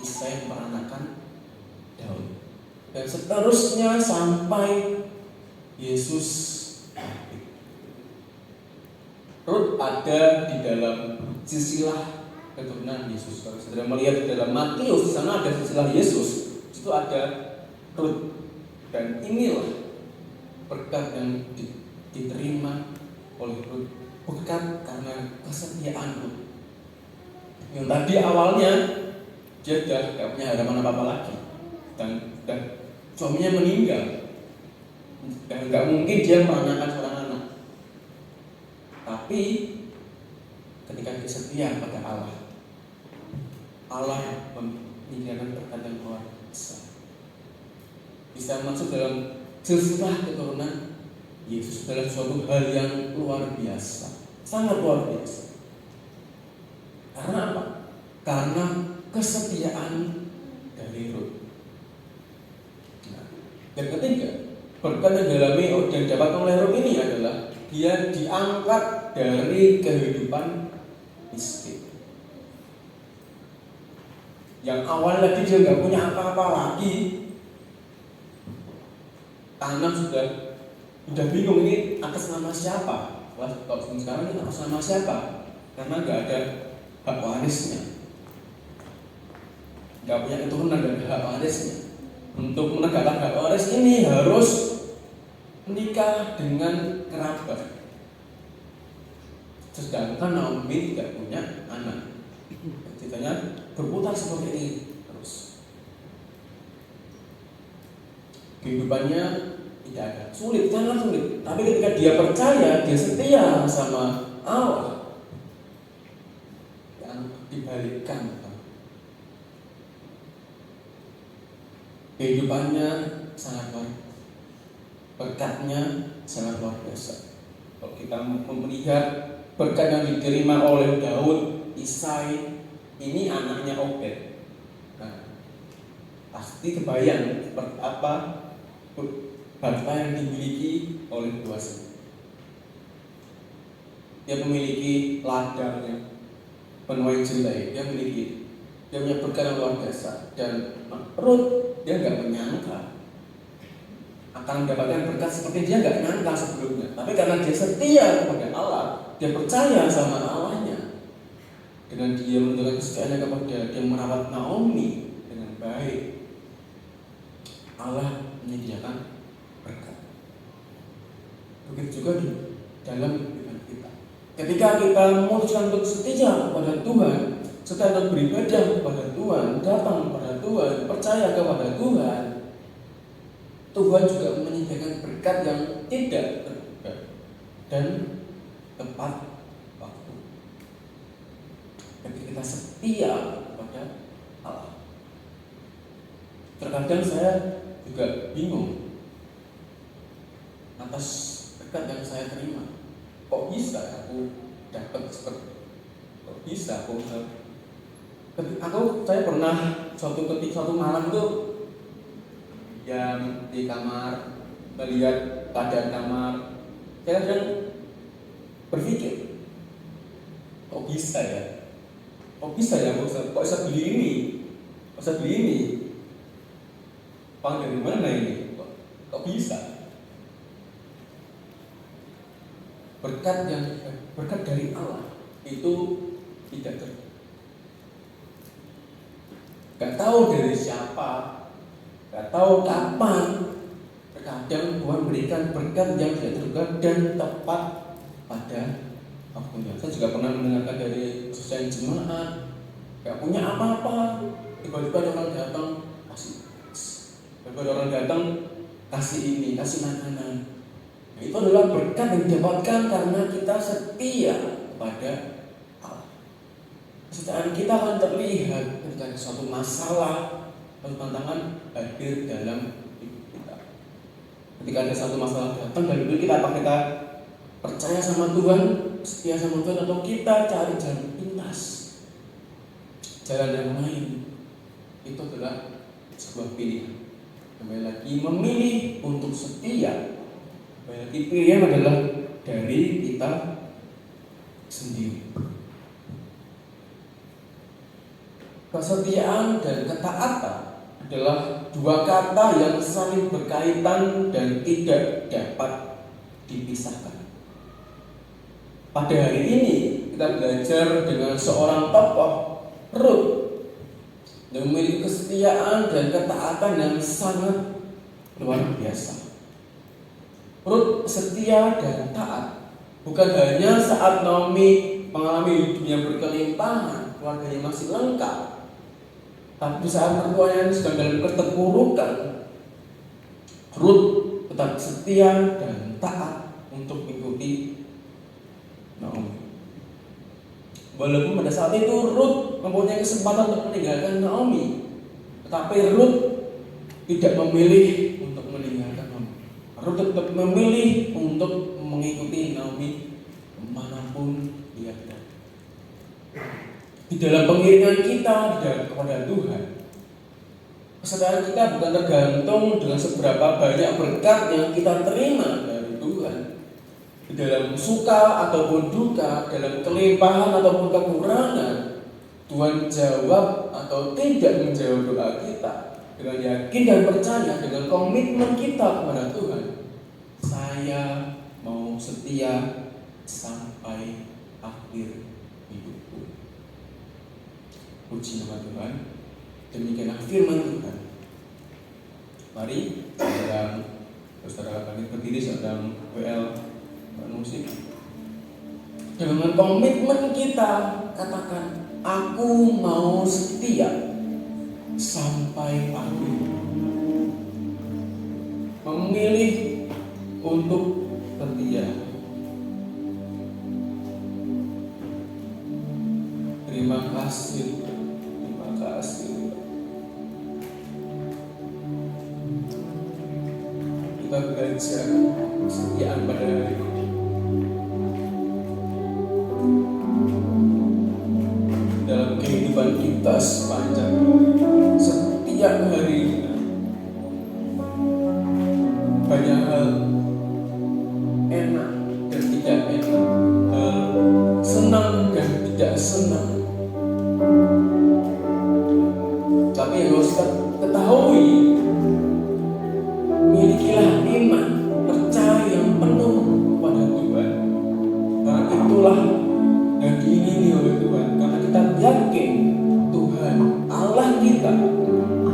Isai meranakan Daud. Dan seterusnya sampai Yesus. Rut ada di dalam silsilah keturunan Yesus. Kalau saudara melihat di dalam Matius, di sana ada silsilah Yesus. Di situ ada Rut. Dan inilah berkat yang diterima oleh Rut. Berkat karena kesetiaan Rut. Yang tadi awalnya dia sudah tidak punya harapan apa-apa lagi. Dan suaminya meninggal. Dan tidak mungkin dia meranakan seorang anak. Tapi ketika dia setia pada Allah, Allah menyediakan berkat yang luar biasa. Bisa masuk dalam silsilah keturunan Yesus dalam suatu hal yang luar biasa, sangat luar biasa. Karena apa? Karena kesetiaan dari Rut. Nah, yang ketiga, berkat yang dialami dan dapat oleh Rut ini adalah dia diangkat dari kehidupan miskin. Yang awal lagi dia nggak punya apa-apa lagi, tanam sudah bingung ini atas nama siapa. Kalau sekarang ini atas nama siapa? Karena nggak ada hak warisnya, nggak punya keturunan dan hak warisnya. Untuk menegakkan hak waris ini harus menikah dengan kerabat. Sedangkan Naomi tidak punya anak. Ceritanya berputar seperti ini terus. Kehidupannya tidak ada, sulit, sangat sulit. Tapi ketika dia percaya, dia setia sama Allah, yang dibalikkan. Kehidupannya sangat luar biasa. Berkatnya sangat luar biasa. Kalau kita melihat berkat yang diterima oleh Daud, Isai, ini anaknya Obed. Nah, pasti kebayang seperti apa harta yang dimiliki oleh Boas. Dia memiliki ladang yang penuai jelai, dia punya berkat yang luar biasa. Dan Rut dia nggak menyangka akan mendapatkan berkat seperti dia nggak nyangka sebelumnya. Tapi karena dia setia kepada Allah, dia percaya sama Allahnya, dengan dia menunjukkan kesetiaannya kepada dia merawat Naomi dengan baik, Allah menyediakan berkat. Begitu juga di dalam kehidupan kita. Ketika kita memutuskan untuk setia kepada Tuhan, setia untuk beribadah kepada Tuhan, datang kepada Tuhan, percaya kepada Tuhan, Tuhan juga menyediakan berkat yang tidak terduga dan tepat waktu. Ketika kita setia kepada Allah. Terkadang saya juga bingung atas berkat yang saya terima. Kok bisa aku dapat seperti itu? Kok bisa saya pernah suatu malam tuh yang di kamar melihat keadaan kamar, saya kadang berpikir, kok bisa ya kok bisa beli ini? masa beli ini, uang dari mana ini? Kok bisa? Berkat dari Allah itu tidak gak tahu dari siapa, gak tahu kapan. Terkadang Tuhan berikan berkat yang tidak terduga dan tepat pada waktunya. Saya juga pernah mendengarkan dari dosen jemaat, gak punya apa-apa, tiba-tiba ada orang datang kasih ini, kasih makanan. Nah, itu adalah berkat yang didapatkan karena kita setia kepada Allah. Kesetiaan kita akan terlihat ketika ada suatu masalah atau tantangan hadir dalam hidup kita. Ketika ada satu masalah datang dalam hidup kita, apa kita percaya sama Tuhan, setia sama Tuhan, atau kita cari jalan pintas, jalan yang lain? Itu adalah sebuah pilihan. Kembali lagi memilih untuk setia. Kembali lagi pilihan adalah dari kita sendiri. Kesetiaan dan ketaatan adalah dua kata yang saling berkaitan dan tidak dapat dipisahkan. Pada hari ini kita belajar dengan seorang tokoh, Rut, yang memiliki kesetiaan dan ketaatan yang sangat luar biasa. Rut setia dan taat bukan hanya saat Naomi mengalami hidup yang berkelimpahan, keluarganya masih lengkap, tapi saat mertuanya sedang dalam keterpurukan, Rut tetap setia dan taat untuk mengikuti Naomi. Walaupun pada saat itu Rut mempunyai kesempatan untuk meninggalkan Naomi, tetapi Rut tidak memilih untuk meninggalkan Naomi. Rut tetap memilih untuk mengikuti Naomi kemanapun dia berada. Di dalam pengiringan kita kepada Tuhan, kesadaran kita bukan tergantung dengan seberapa banyak berkat yang kita terima dari Tuhan. Di dalam suka ataupun duka, dalam kelimpahan ataupun kekurangan, Tuhan jawab atau tidak menjawab doa kita dengan yakin dan percaya, dengan komitmen kita kepada Tuhan. Saya mau setia sampai akhir hidupku. Puji nama Tuhan. Demikianlah firman Tuhan. Mari saudara kami berdiri sedang WL musik. Dengan komitmen kita katakan, aku mau setia sampai akhir. Memilih untuk setia. Terima kasih. Terima kasih. Kita belajar kesetiaan pada hari ini. Dalam kehidupan kita sepanjang setiap hari banyak hal enak dan tidak enak, hal senang dan tidak senang. Tapi yang harus kita ketahui, milikilah iman, percaya yang penuh kepada Tuhan. Karena itulah yang diingini oleh Tuhan. Karena kita yakin Tuhan Allah kita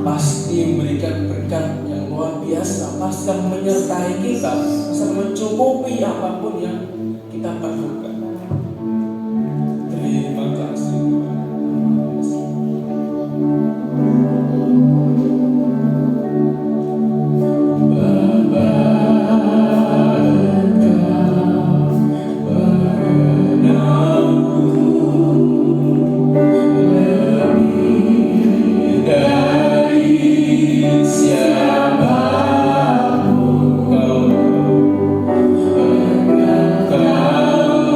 pasti memberikan berkat yang luar biasa, pasti akan menyertai kita, pasti akan mencukupi apapun yang kita perlukan. Terima kasih Tuhan. Kau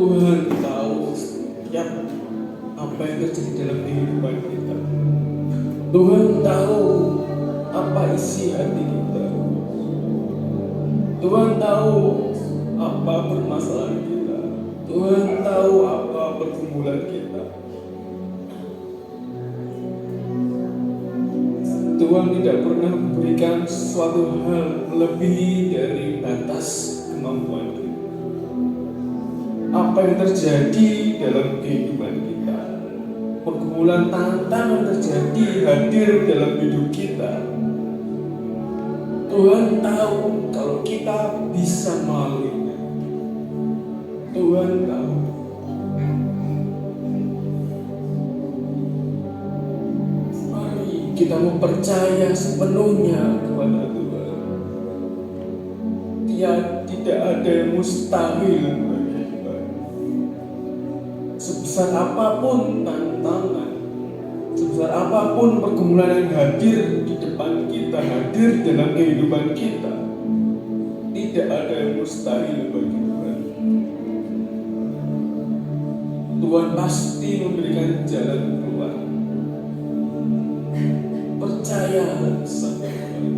Tuhan tahu setiap apa yang terjadi dalam kehidupan kita. Tuhan tahu apa isi hati kita. Tuhan tahu apa permasalahan kita. Tuhan tahu apa pergumulan kita. Tuhan tidak pernah memberikan suatu hal lebih dari batas kemampuan kita. Apa yang terjadi dalam kehidupan kita, pergumulan tantangan terjadi hadir dalam hidup kita, Tuhan tahu kalau kita bisa melaluinya. Tuhan tahu. Mari kita mempercaya sepenuhnya kepada Tuhan. Tidak ada yang mustahil bagi Tuhan. Sebesar apapun tantangan, sebesar apapun pergumulan yang hadir di depan kita, hadir dalam kehidupan kita, tidak ada yang mustahil bagi Tuhan. Tuhan pasti memberikan jalan keluar. Percaya sama Tuhan,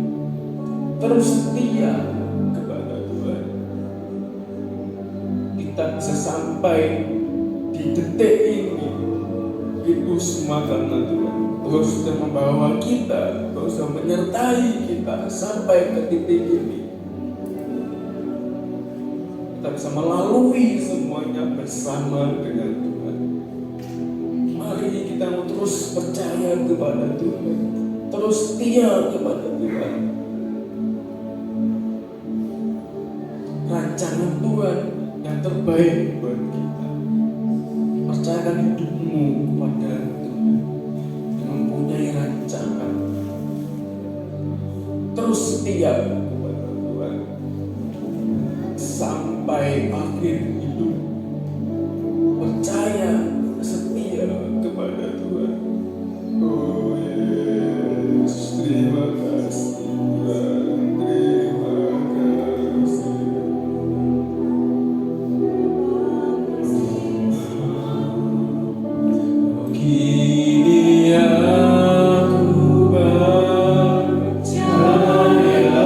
terus setia kepada Tuhan. Kita bisa sampai di detik ini, itu semua karena Tuhan. Tuhan sudah membawa kita, Tuhan sudah menyertai kita sampai ke titik ini. Kita bisa melalui semuanya bersama dengan Tuhan. Mari kita terus percaya kepada Tuhan, terus setia kepada Tuhan. Rancangan Tuhan yang terbaik buat kita. Percayakan hidupmu kepada Tuhan yang mempunyai rancangan. Terus setia kepada Tuhan sampai akhir hidup. Percaya, setia kepada Tuhan. Oh Yesus, terima kasih Tuhan, terima kasih. Kini aku percaya, tiada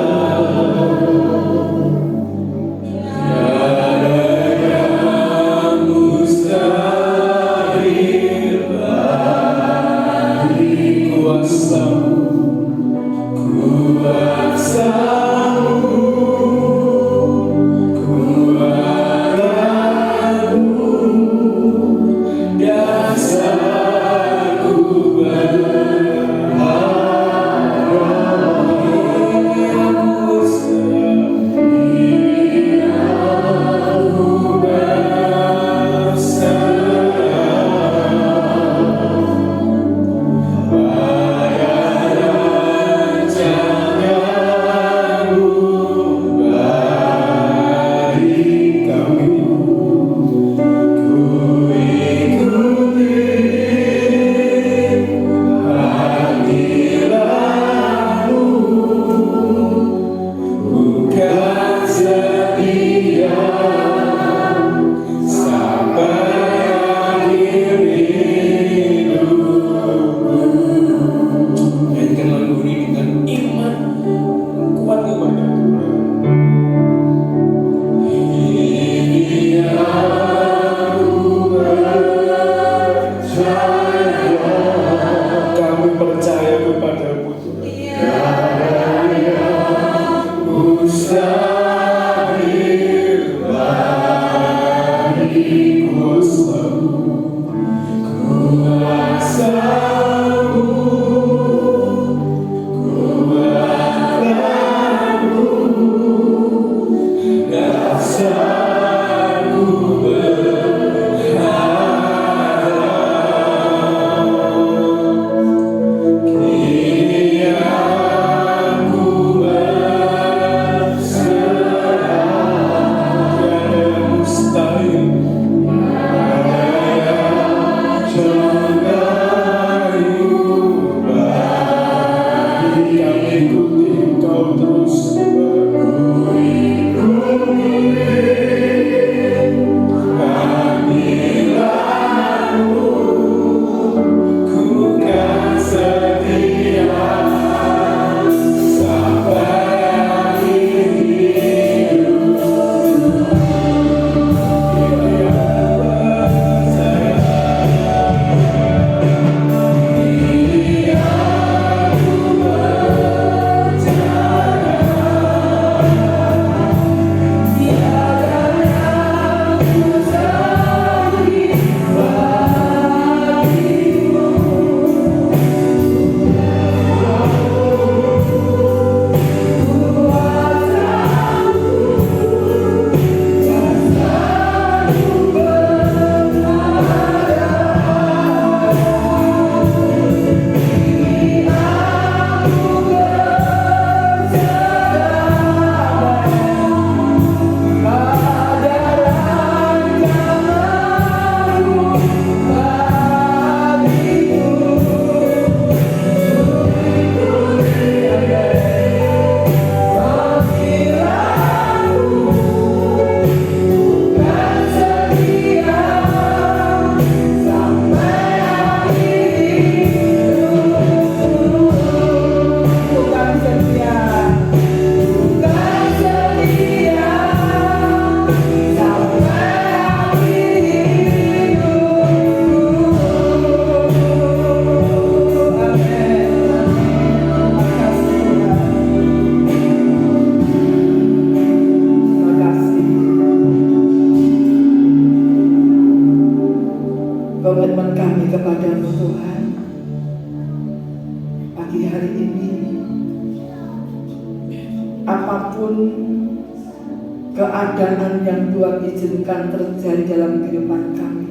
keadaan yang Tuhan izinkan terjadi dalam kehidupan kami.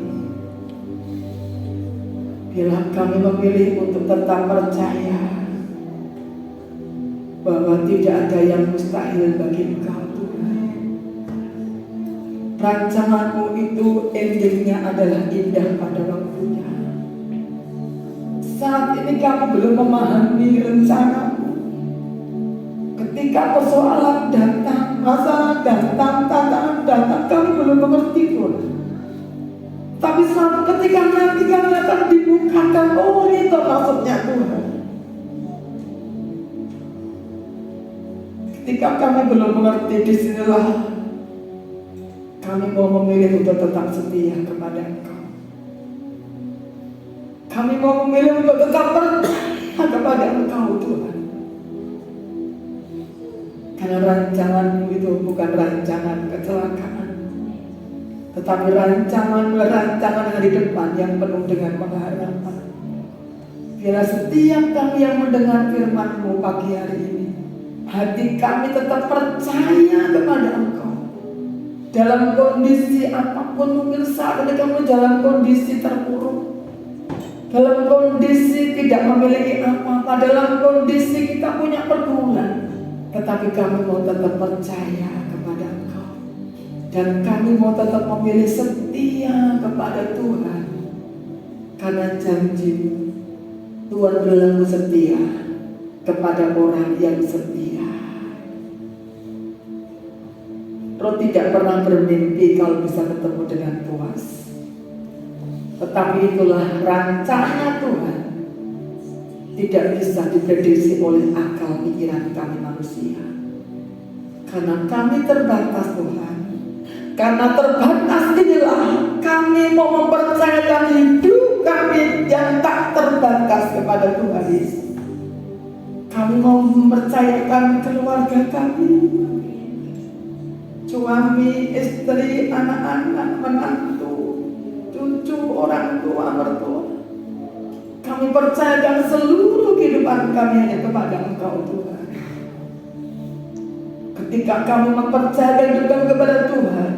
Bila kami memilih untuk tetap percaya bahwa tidak ada yang mustahil bagi Engkau Tuhan. Rancangan-Mu itu endingnya adalah indah pada waktunya. Saat ini kami belum memahami rencana-Mu. Ketika persoalan datang, masalah datang, tantangan datang, kami belum mengerti Tuhan. Tapi suatu ketika nanti kami akan dibukakan, oh itu maksudnya Tuhan. Ketika kami belum mengerti, disinilah kami mau memilih untuk tetap setia kepada Engkau. Kami mau memilih untuk tetap percaya kepada Engkau Tuhan. Karena rancangan-Mu itu bukan rancangan kecelakaan, tetapi rancangan hari depan yang penuh dengan pengharapan. Biarlah setiap kami yang mendengar firman-Mu pagi hari ini, hati kami tetap percaya kepada Engkau. Dalam kondisi apapun, mungkin saat ini kami dalam kondisi terpuruk, dalam kondisi tidak memiliki apa-apa, dalam kondisi kita punya pergumulan, tetapi kami mau tetap percaya kepada Engkau. Dan kami mau tetap memilih setia kepada Tuhan. Karena janji-Mu, Tuhan berlaku setia kepada orang yang setia. Roh tidak pernah bermimpi kalau bisa ketemu dengan puas. Tetapi itulah rancangan Tuhan. Tidak bisa diprediksi oleh akal pikiran kami manusia. Karena kami terbatas Tuhan. Karena terbatas inilah kami mau mempercayakan hidup kami yang tak terbatas kepada Tuhan Yesus. Kami mau mempercayakan keluarga kami, suami, istri, anak-anak, menantu, cucu, orang tua, mertua. Kami percayakan seluruh kehidupan kami hanya kepada Engkau Tuhan. Ketika kami mempercayakan hidup kami kepada Tuhan,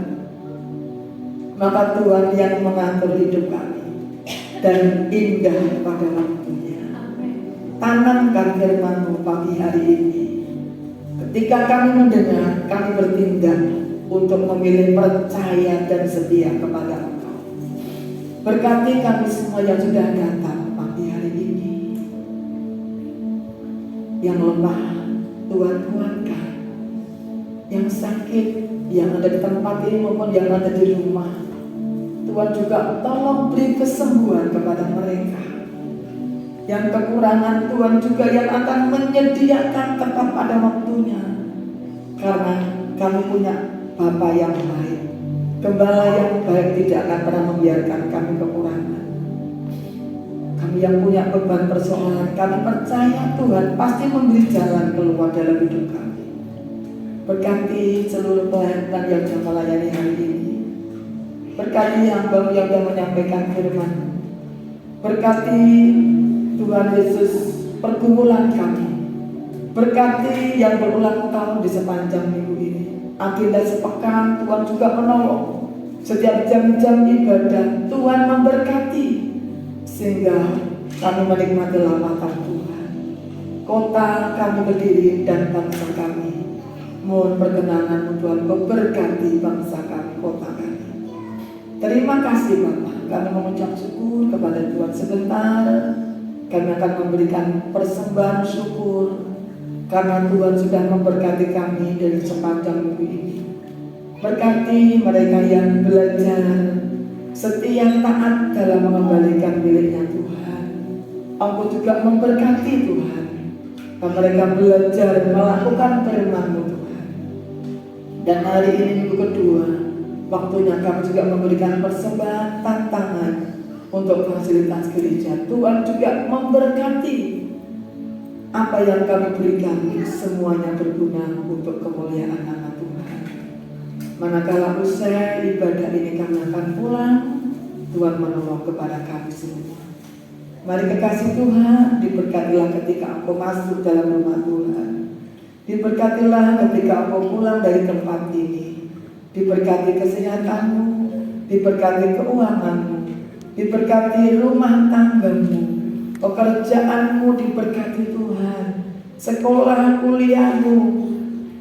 maka Tuhan yang mengatur hidup kami dan indah pada waktunya. Tanamkan firman-Mu pagi hari ini. Ketika kami mendengar, kami bertindak untuk memilih percaya dan setia kepada Engkau. Berkati kami semua yang sudah datang pagi hari ini. Yang lemah, Tuhan kuatkan. Yang sakit, yang ada di tempat ini maupun yang ada di rumah, Tuhan juga tolong beri kesembuhan kepada mereka. Yang kekurangan, Tuhan juga yang akan menyediakan tepat pada waktunya. Karena kami punya Bapa yang baik, Gembala yang baik tidak akan pernah membiarkan kami kekurangan. Kami yang punya beban persoalan, kami percaya Tuhan pasti memberi jalan keluar dalam hidup kami. Berkati seluruh pelayan yang sudah melayani hari ini. Berkati hamba yang sudah menyampaikan firman. Berkati Tuhan Yesus pergumulan kami. Berkati yang berulang tahun di sepanjang minggu ini. Agenda sepekan Tuhan juga menolong. Setiap jam-jam ibadah Tuhan memberkati, sehingga kami menikmati lambatan Tuhan. Kota kami berdiri dan bangsa kami. Mohon perkenanan Tuhan memberkati bangsa kami, kota kami. Terima kasih Bapak. Kami mengucap syukur kepada Tuhan. Sebentar kami akan memberikan persembahan syukur karena Tuhan sudah memberkati kami dari sepanjang minggu ini. Berkati mereka yang belajar setia taat dalam mengembalikan miliknya Tuhan. Aku juga memberkati Tuhan. Dan mereka belajar melakukan firman-Mu Tuhan. Dan hari ini minggu kedua, waktunya kami juga memberikan persembahan tantangan untuk fasilitas gereja. Tuhan juga memberkati apa yang kami berikan, semuanya berguna untuk kemuliaan nama Tuhan. Manakala usai ibadah ini kami akan pulang, Tuhan menolong kepada kami semua. Mari kekasih Tuhan, diberkatilah ketika engkau masuk dalam rumah Tuhan. Diberkatilah ketika engkau pulang dari tempat ini. Diberkati kesehatanmu, diberkati keuanganmu, diberkati rumah tanggamu, pekerjaanmu diberkati Tuhan, sekolah kuliahmu,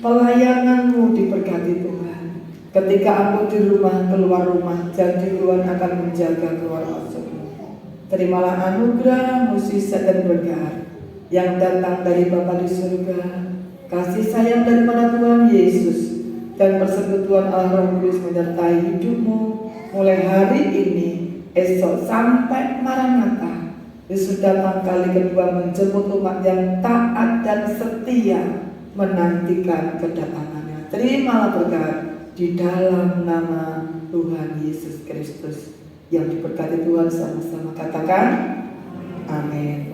pelayananmu diberkati Tuhan. Ketika aku di rumah, keluar rumah, janji Tuhan akan menjaga keluar masukmu. Terimalah anugerah, mukjizat dan berkat yang datang dari Bapa di surga, kasih sayang daripada Tuhan Yesus, dan persekutuan Allah Roh Kudus menyertai hidupmu mulai hari ini, esok sampai Maranatha. Yesus datang kali kedua menjemput umat yang taat dan setia menantikan kedatangannya. Terimalah berkat di dalam nama Tuhan Yesus Kristus. Yang diberkati Tuhan sama-sama katakan amin.